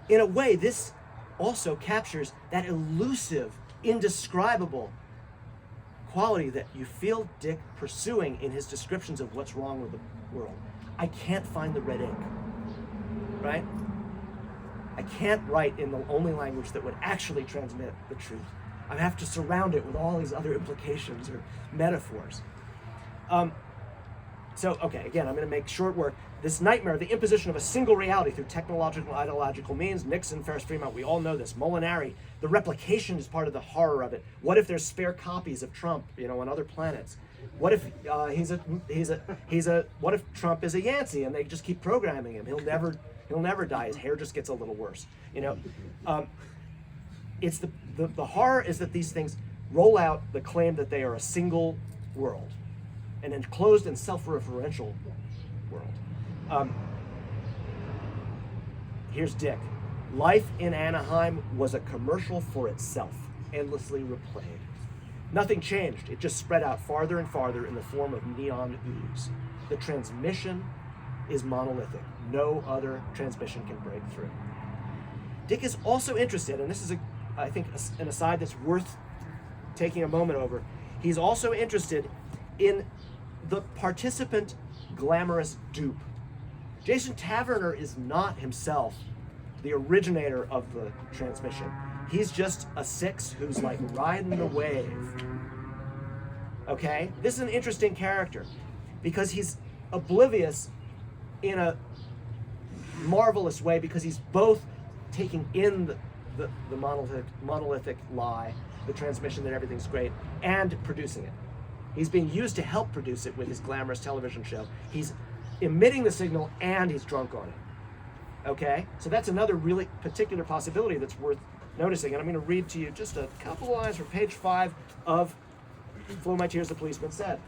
in a way, this also captures that elusive, indescribable quality that you feel Dick pursuing in his descriptions of what's wrong with the world. I can't find the red ink, right? I can't write in the only language that would actually transmit the truth. I have to surround it with all these other implications or metaphors. Okay, again, I'm going to make short work. This nightmare, the imposition of a single reality through technological, ideological means, Nixon, Ferris Fremont, we all know this. Molinari, the replication is part of the horror of it. What if there's spare copies of Trump, on other planets? What if what if Trump is a Yancey and they just keep programming him? He'll never die. His hair just gets a little worse. It's the horror is that these things roll out the claim that they are a single world, an enclosed and self-referential world. Here's Dick. Life in Anaheim was a commercial for itself, endlessly replayed. Nothing changed. It just spread out farther and farther in the form of neon ooze. The transmission is monolithic. No other transmission can break through. Dick is also interested, and this is, I think, an aside that's worth taking a moment over. He's also interested in the participant glamorous dupe. Jason Taverner is not himself the originator of the transmission. He's just a six who's like riding the wave. Okay? This is an interesting character because he's oblivious in a marvelous way, because he's both taking in the monolithic lie, the transmission that everything's great, and producing it. He's being used to help produce it with his glamorous television show. He's emitting the signal and he's drunk on it. Okay? So that's another really particular possibility that's worth noticing. And I'm going to read to you just a couple lines from page 5 of Flow My Tears, the Policeman Said.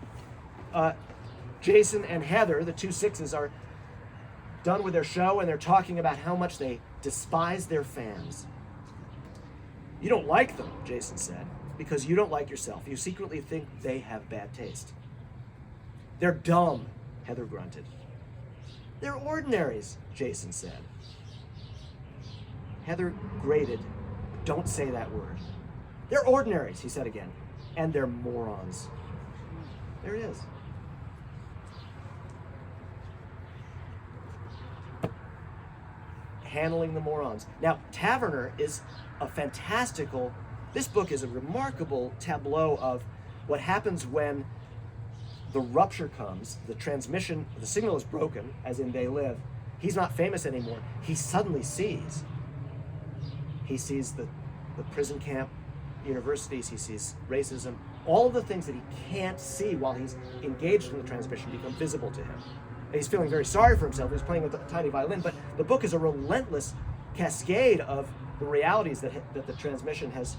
Jason and Heather, the two sixes, are done with their show, and they're talking about how much they despise their fans. You don't like them, Jason said, because you don't like yourself. You secretly think they have bad taste. They're dumb, Heather grunted. They're ordinaries, Jason said. Heather grated. Don't say that word. They're ordinaries, he said again, and they're morons. There it is. Handling the morons. Now, Taverner is a fantastical, this book is a remarkable tableau of what happens when the rupture comes, the transmission, the signal is broken, as in They Live. He's not famous anymore. He suddenly sees. He sees the prison camp, universities, he sees racism, all of the things that he can't see while he's engaged in the transmission become visible to him. And he's feeling very sorry for himself. He's playing with a tiny violin, but the book is a relentless cascade of the realities that the transmission has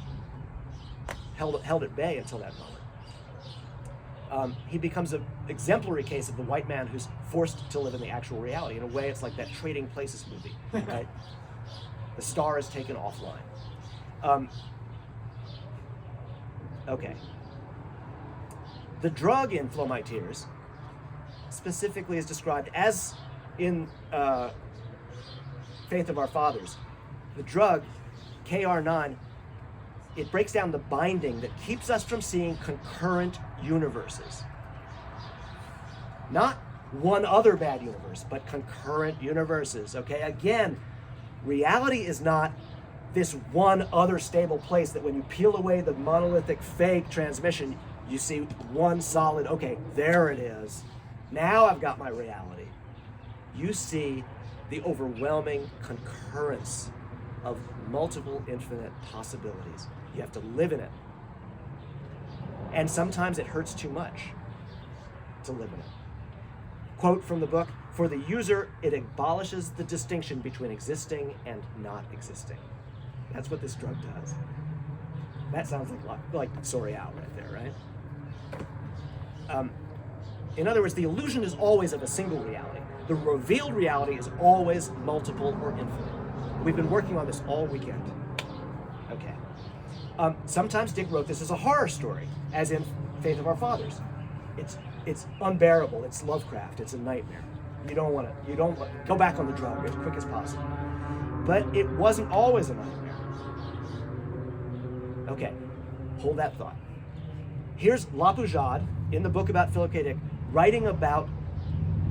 held at bay until that moment. He becomes an exemplary case of the white man who's forced to live in the actual reality. In a way, it's like that Trading Places movie, right? The star is taken offline. Okay. The drug in Flow My Tears specifically is described as in Faith of Our Fathers. The drug, KR9, it breaks down the binding that keeps us from seeing concurrent universes. Not one other bad universe, but concurrent universes, okay? Again, reality is not this one other stable place that when you peel away the monolithic fake transmission, you see one solid, okay, there it is. Now I've got my reality. You see the overwhelming concurrence of multiple infinite possibilities. You have to live in it. And sometimes it hurts too much to live in it. Quote from the book, "For the user, it abolishes the distinction between existing and not existing." That's what this drug does. That sounds like Souriau right there, right? In other words, the illusion is always of a single reality. The revealed reality is always multiple or infinite. We've been working on this all weekend. Okay. Sometimes Dick wrote this as a horror story, as in Faith of Our Fathers. It's unbearable. It's Lovecraft. It's a nightmare. You don't want to go back on the drug as quick as possible. But it wasn't always a nightmare. Okay, hold that thought. Here's Lapoujade in the book about Philip K. Dick writing about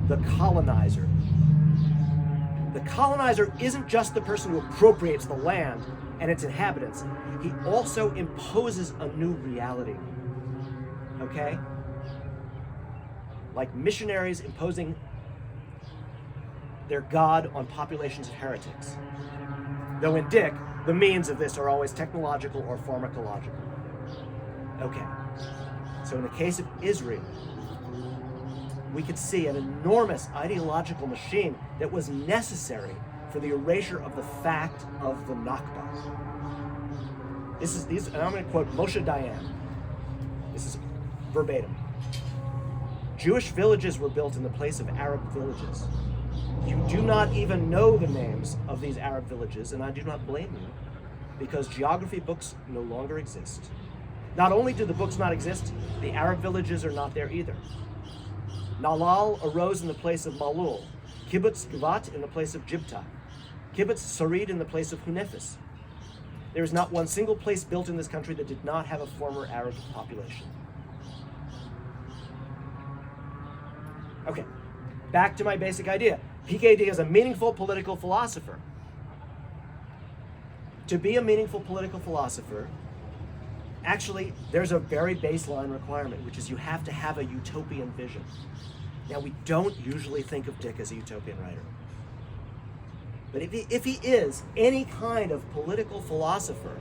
the colonizer. The colonizer isn't just the person who appropriates the land and its inhabitants. He also imposes a new reality. Okay? Like missionaries imposing their God on populations of heretics. Though in Dick, the means of this are always technological or pharmacological. Okay. So in the case of Israel, we could see an enormous ideological machine that was necessary for the erasure of the fact of the Nakba. And I'm going to quote Moshe Dayan. This is verbatim. "Jewish villages were built in the place of Arab villages. You do not even know the names of these Arab villages, and I do not blame you, because geography books no longer exist. Not only do the books not exist, the Arab villages are not there either. Nalal arose in the place of Malul, Kibbutz Givat in the place of Jibta, Kibbutz Sarid in the place of Hunefis. There is not one single place built in this country that did not have a former Arab population." Okay, back to my basic idea. PKD is a meaningful political philosopher. To be a meaningful political philosopher, actually, there's a very baseline requirement, which is you have to have a utopian vision. Now, we don't usually think of Dick as a utopian writer. But if he is any kind of political philosopher,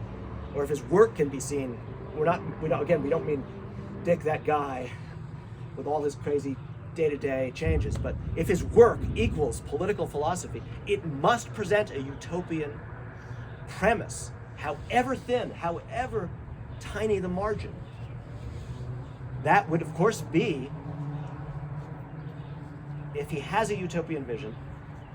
or if his work can be seen, we don't mean Dick, that guy, with all his crazy day-to-day changes, but if his work equals political philosophy, it must present a utopian premise, however thin, however tiny the margin. That would, of course, be, if he has a utopian vision,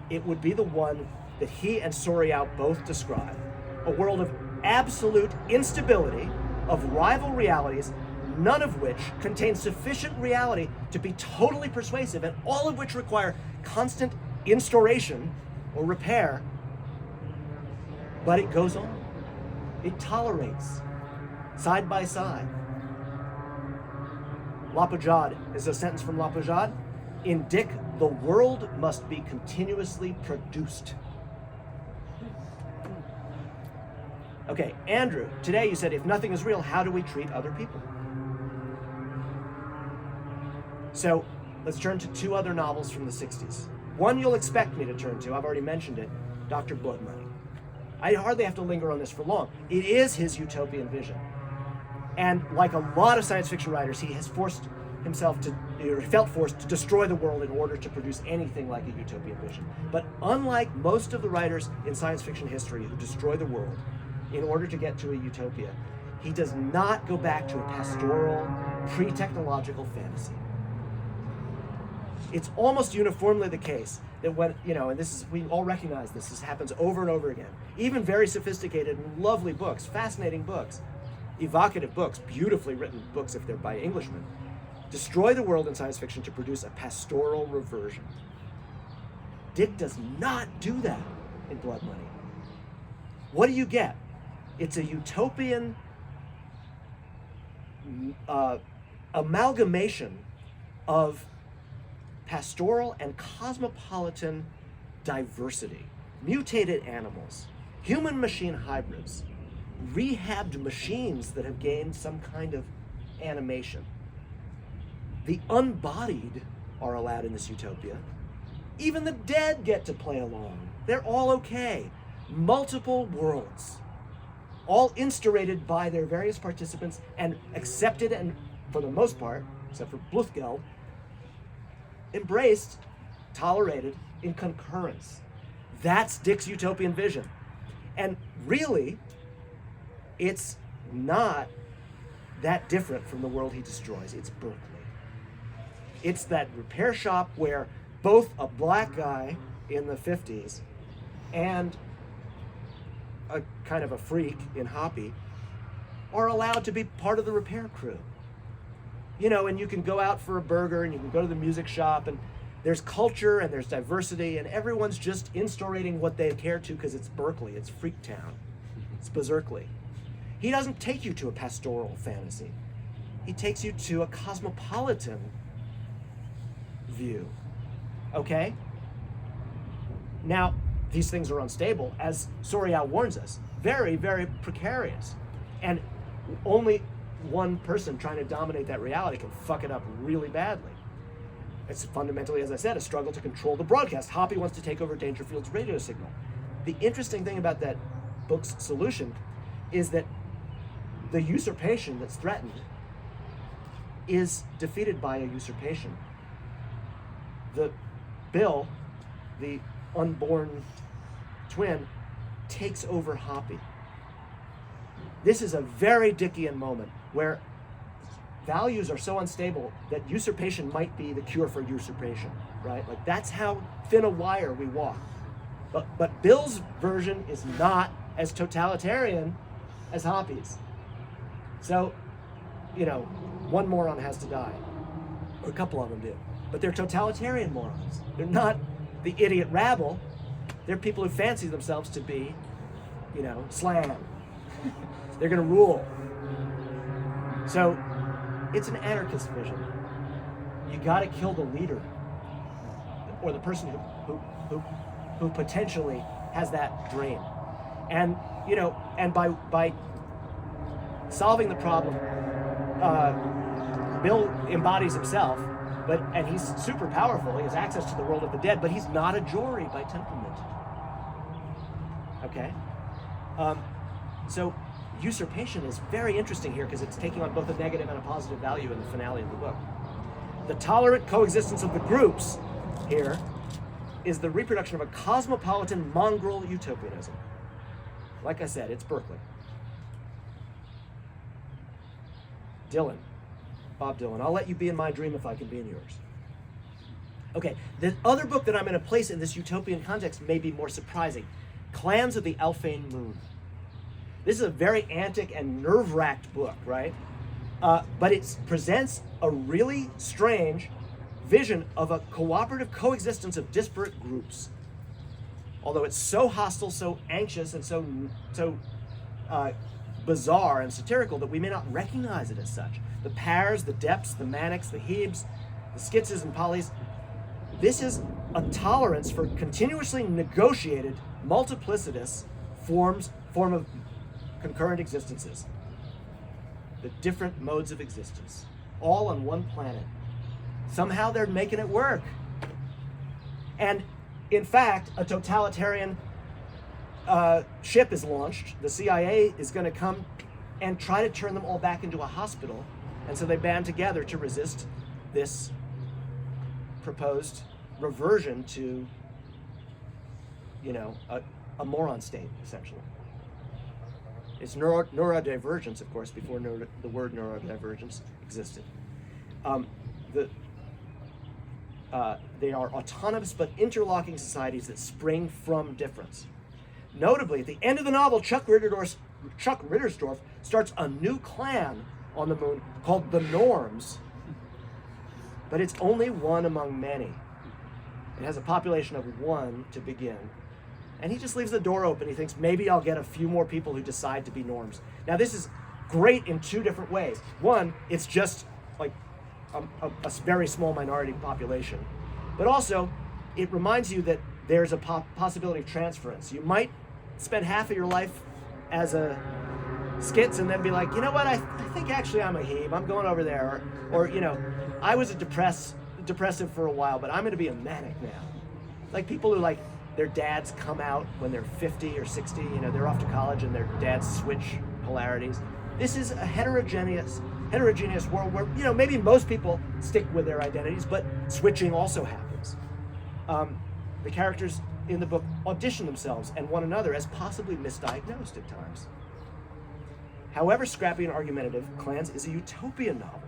it would be the one that he and Souriau both describe. A world of absolute instability, of rival realities, none of which contain sufficient reality to be totally persuasive, and all of which require constant instauration or repair. But it goes on. It tolerates, side by side. Lapoujade is a sentence from Lapoujade. In Dick, the world must be continuously produced. Okay, Andrew, today you said, if nothing is real, how do we treat other people? So let's turn to two other novels from the 60s. One you'll expect me to turn to, I've already mentioned it, Dr. Blood Money. I hardly have to linger on this for long. It is his utopian vision. And like a lot of science fiction writers, he has felt forced to destroy the world in order to produce anything like a utopian vision. But unlike most of the writers in science fiction history who destroy the world in order to get to a utopia, he does not go back to a pastoral, pre-technological fantasy. It's almost uniformly the case that when, and we all recognize this happens over and over again. Even very sophisticated and lovely books, fascinating books, evocative books, beautifully written books if they're by Englishmen, destroy the world in science fiction to produce a pastoral reversion. Dick does not do that in Blood Money. What do you get? It's a utopian amalgamation of pastoral and cosmopolitan diversity, mutated animals, human-machine hybrids, rehabbed machines that have gained some kind of animation. The unbodied are allowed in this utopia. Even the dead get to play along. They're all okay. Multiple worlds, all instaurated by their various participants and accepted, and for the most part, except for Bluthgeld, embraced, tolerated in concurrence. That's Dick's utopian vision. And really, it's not that different from the world he destroys. It's Berkeley. It's that repair shop where both a black guy in the 50s and a kind of a freak in Hoppy are allowed to be part of the repair crew. You know, and you can go out for a burger and you can go to the music shop, and there's culture and there's diversity, and everyone's just instaurating what they care to because it's Berkeley, it's Freak Town, it's Berserkly. He doesn't take you to a pastoral fantasy. He takes you to a cosmopolitan view. Okay? Now, these things are unstable, as Souriau warns us. Very, very precarious. And only one person trying to dominate that reality can fuck it up really badly. It's fundamentally, as I said, a struggle to control the broadcast. Hoppy wants to take over Dangerfield's radio signal. The interesting thing about that book's solution is that the usurpation that's threatened is defeated by a usurpation. The Bill, the unborn twin, takes over Hoppy. This is a very Dickian moment where values are so unstable that usurpation might be the cure for usurpation, right? Like, that's how thin a wire we walk. But Bill's version is not as totalitarian as Hoppy's. So, you know, one moron has to die, or a couple of them do. But they're totalitarian morons. They're not the idiot rabble. They're people who fancy themselves to be, you know, slam. They're going to rule. So it's an anarchist vision. You got to kill the leader, or the person who potentially has that dream. And, you know, and by solving the problem, Bill embodies himself, and he's super powerful. He has access to the world of the dead, but he's not a Jory by temperament. Okay? So usurpation is very interesting here because it's taking on both a negative and a positive value in the finale of the book. The tolerant coexistence of the groups here is the reproduction of a cosmopolitan mongrel utopianism. Like I said, it's Berkeley. Dylan, Bob Dylan, I'll let you be in my dream if I can be in yours. Okay, the other book that I'm going to place in this utopian context may be more surprising. Clans of the Alphane Moon. This is a very antic and nerve-wracked book, right? But it presents a really strange vision of a cooperative coexistence of disparate groups. Although it's so hostile, so anxious, and so bizarre and satirical that we may not recognize it as such. The Pairs, the Depths, the Manics, the Hebes, the Schitzes and Polys. This is a tolerance for continuously negotiated, multiplicitous form of concurrent existences. The different modes of existence, all on one planet. Somehow they're making it work. And in fact, a totalitarian ship is launched. The CIA is going to come and try to turn them all back into a hospital. And so they band together to resist this proposed reversion to, you know, a moron state, essentially. It's neurodivergence, of course, before the word neurodivergence existed. They are autonomous but interlocking societies that spring from difference. Notably, at the end of the novel, Chuck Rittersdorf starts a new clan on the moon called the Norms, but it's only one among many. It has a population of one to begin, and he just leaves the door open. He thinks maybe I'll get a few more people who decide to be norms. Now, this is great in two different ways. One, it's just like a very small minority population, but also it reminds you that there's a possibility of transference. You might spend half of your life as a Skits and then be like, you know what, I think actually I'm a Hebe, I'm going over there, or you know, I was a depressive for a while, but I'm going to be a manic now. Like people who like their dads come out when they're 50 or 60, you know, they're off to college and their dads switch polarities. This is a heterogeneous heterogeneous world where, you know, maybe most people stick with their identities, but switching also happens. The characters in the book audition themselves and one another as possibly misdiagnosed at times. However scrappy and argumentative, Clans is a utopian novel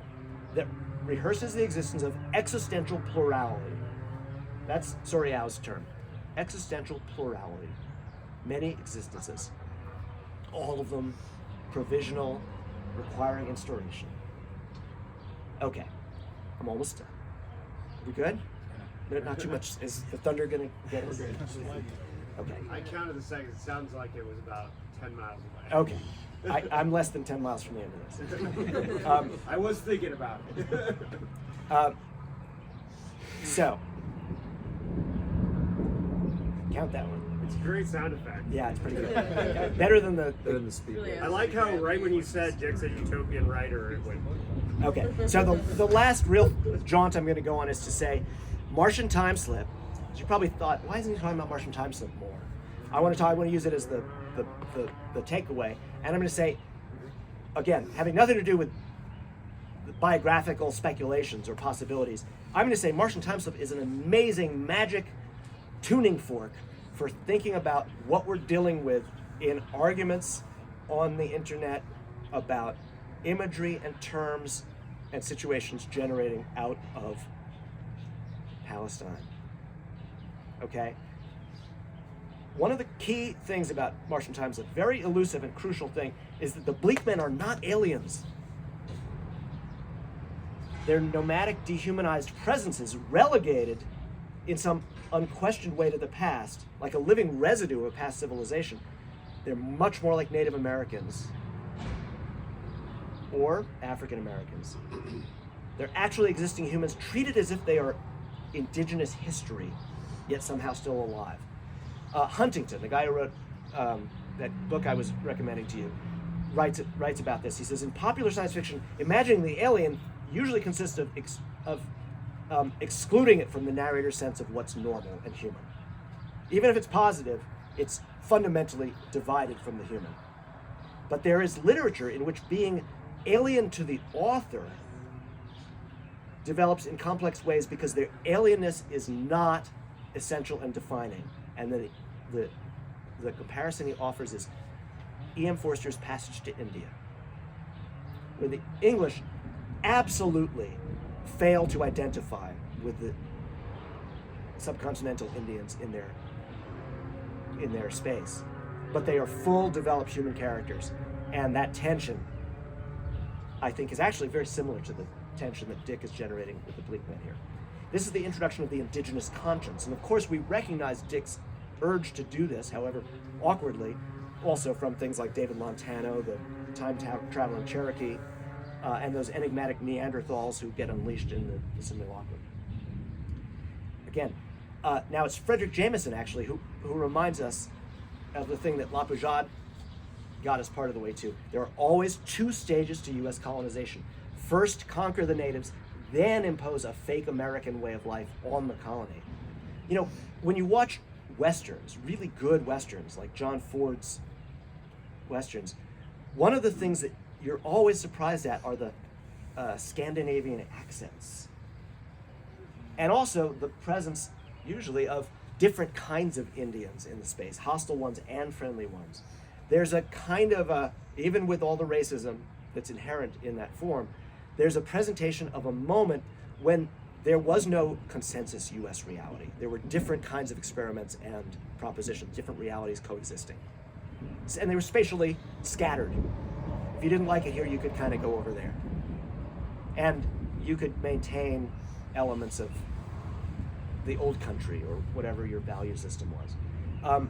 that rehearses the existence of existential plurality. That's Souriau's term. Existential plurality. Many existences. All of them provisional, requiring instauration. Okay, I'm almost done. We good? Not too much. Is the thunder gonna get us? Okay. I counted the seconds. It sounds like it was about 10 miles away. Okay. I'm less than 10 miles from the end of this. I was thinking about it. So, count that one. It's a great sound effect. Yeah, it's pretty good. Better than the speed. I like how right when you said Dick said utopian writer, it went. Okay, so the last real jaunt I'm going to go on is to say Martian time slip. You probably thought, why isn't he talking about Martian time slip more? I want to use it as the takeaway, and I'm going to say, again, having nothing to do with biographical speculations or possibilities, I'm going to say Martian time slip is an amazing magic tuning fork for thinking about what we're dealing with in arguments on the internet about imagery and terms and situations generating out of Palestine. Okay? One of the key things about Martian time slip, very elusive and crucial thing, is that the bleak men are not aliens. They're nomadic, dehumanized presences relegated in some unquestioned way to the past, like a living residue of past civilization. They're much more like Native Americans or African Americans. They're actually existing humans treated as if they are indigenous history, yet somehow still alive. Huntington, the guy who wrote that book I was recommending to you, writes about this. He says, in popular science fiction, imagining the alien usually consists of excluding it from the narrator's sense of what's normal and human. Even if it's positive, it's fundamentally divided from the human. But there is literature in which being alien to the author develops in complex ways because their alienness is not essential and defining. And the comparison he offers is E.M. Forster's Passage to India, where the English absolutely fail to identify with the subcontinental Indians in their space, but they are full developed human characters, and that tension, I think, is actually very similar to the tension that Dick is generating with the bleak men here. This is the introduction of the indigenous conscience, and of course we recognize Dick's urge to do this, however awkwardly, also from things like David Montano, the time-traveling Cherokee, and those enigmatic Neanderthals who get unleashed in the simulacrum. Again, now it's Frederick Jameson, actually, who reminds us of the thing that Lapoujade got us part of the way to. There are always two stages to U.S. colonization. First, conquer the natives, then impose a fake American way of life on the colony. You know, when you watch Westerns, really good Westerns, like John Ford's Westerns, one of the things that you're always surprised at are the Scandinavian accents. And also the presence, usually, of different kinds of Indians in the space, hostile ones and friendly ones. There's a kind of even with all the racism that's inherent in that form, there's a presentation of a moment when there was no consensus U.S. reality. There were different kinds of experiments and propositions, different realities coexisting. And they were spatially scattered. If you didn't like it here, you could kind of go over there. And you could maintain elements of the old country or whatever your value system was.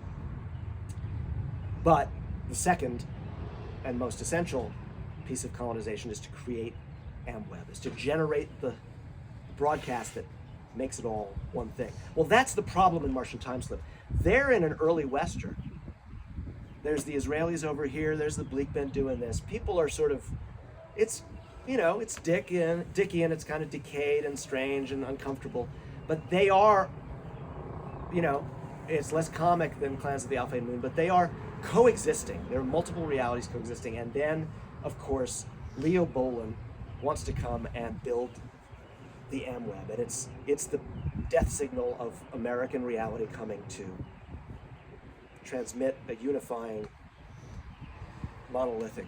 But the second and most essential piece of colonization is to create AmWeb, is to generate the broadcast that makes it all one thing. Well, that's the problem in Martian time slip. They're in an early Western. There's the Israelis over here, there's the bleak men doing this. People are sort of, it's Dickian, it's kind of decayed and strange and uncomfortable, but they are, it's less comic than Clans of the Alpha and Moon, but they are coexisting. There are multiple realities coexisting. And then, of course, Leo Bolin wants to come and build the Amweb, and it's the death signal of American reality coming to transmit a unifying, monolithic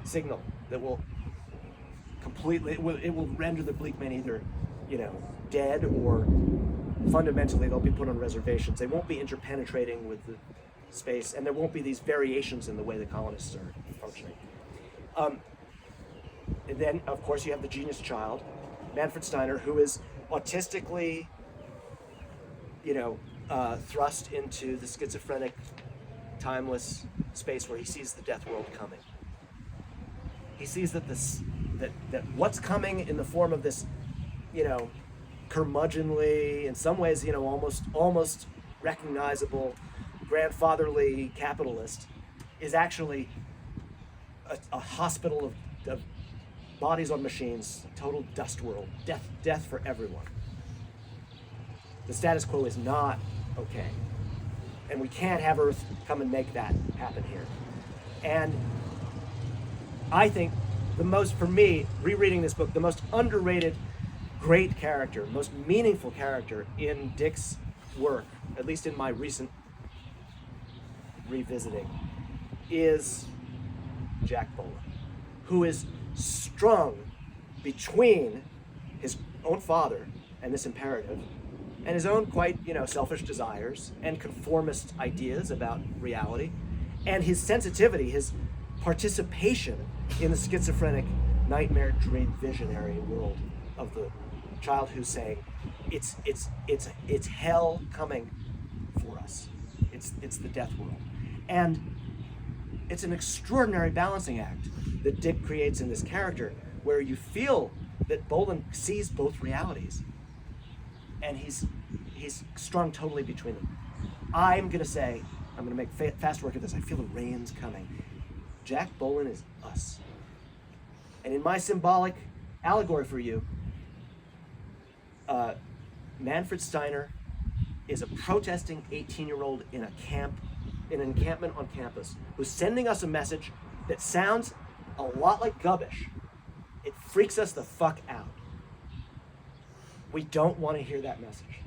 signal that will completely, it will render the bleak men either, dead, or fundamentally they'll be put on reservations. They won't be interpenetrating with the space, and there won't be these variations in the way the colonists are functioning. And then, of course, you have the genius child, Manfred Steiner, who is autistically, thrust into the schizophrenic, timeless space where he sees the death world coming. He sees that that what's coming in the form of this, curmudgeonly, in some ways, almost recognizable, grandfatherly capitalist, is actually a hospital of bodies on machines, total dust world, death for everyone. The status quo is not okay. And we can't have Earth come and make that happen here. And I think for me, rereading this book, the most underrated great character, most meaningful character in Dick's work, at least in my recent revisiting, is Jack Boland, who is strung between his own father and this imperative, and his own quite, selfish desires and conformist ideas about reality, and his sensitivity, his participation in the schizophrenic, nightmare, dream, visionary world of the child who's saying, it's hell coming for us. It's the death world. And it's an extraordinary balancing act that Dick creates in this character, where you feel that Boland sees both realities, and he's strung totally between them. I'm going to make fast work of this. I feel the rain's coming. Jack Boland is us. And in my symbolic allegory for you, Manfred Steiner is a protesting 18-year-old in an encampment on campus, who's sending us a message that sounds a lot like gubbish. It freaks us the fuck out. We don't want to hear that message.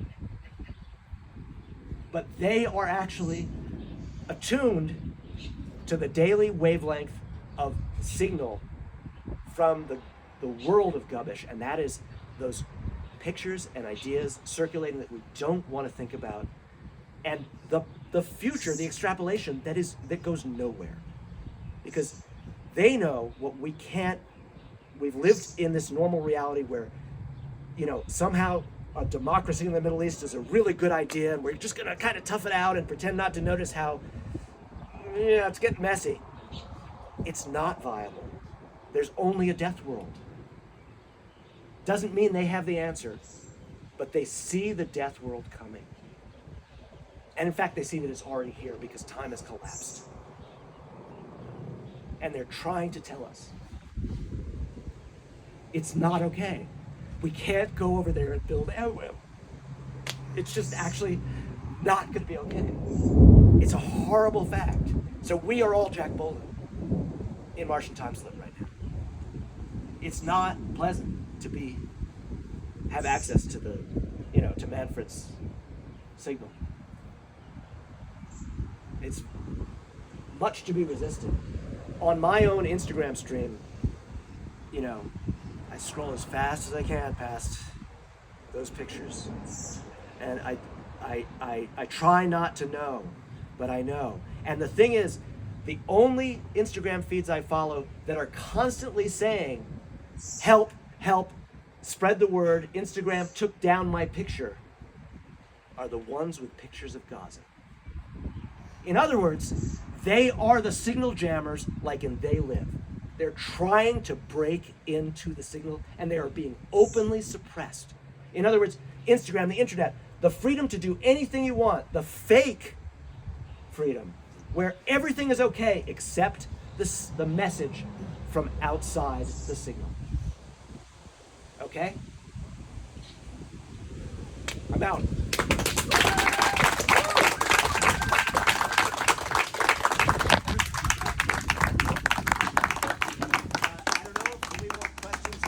But they are actually attuned to the daily wavelength of signal from the world of gubbish, and that is those pictures and ideas circulating that we don't want to think about, and the future, the extrapolation that goes nowhere, because they know what we can't. We've lived in this normal reality where, somehow a democracy in the Middle East is a really good idea, and we're just going to kind of tough it out and pretend not to notice how, it's getting messy. It's not viable. There's only a death world. Doesn't mean they have the answer, but they see the death world coming. And in fact, they see that it's already here because time has collapsed. And they're trying to tell us it's not okay. We can't go over there and build Amweb. It's just actually not going to be okay. It's a horrible fact. So we are all Jack Boland in Martian time slip right now. It's not pleasant to have access to to Manfred's signal. It's much to be resisted. On my own Instagram stream, I scroll as fast as I can past those pictures, and I try not to know, but I know. And the thing is, the only Instagram feeds I follow that are constantly saying, help, help, spread the word, Instagram took down my picture, are the ones with pictures of Gaza. In other words, they are the signal jammers like in They Live. They're trying to break into the signal, and they are being openly suppressed. In other words, Instagram, the internet, the freedom to do anything you want, the fake freedom, where everything is okay except the message from outside the signal. Okay? I'm out.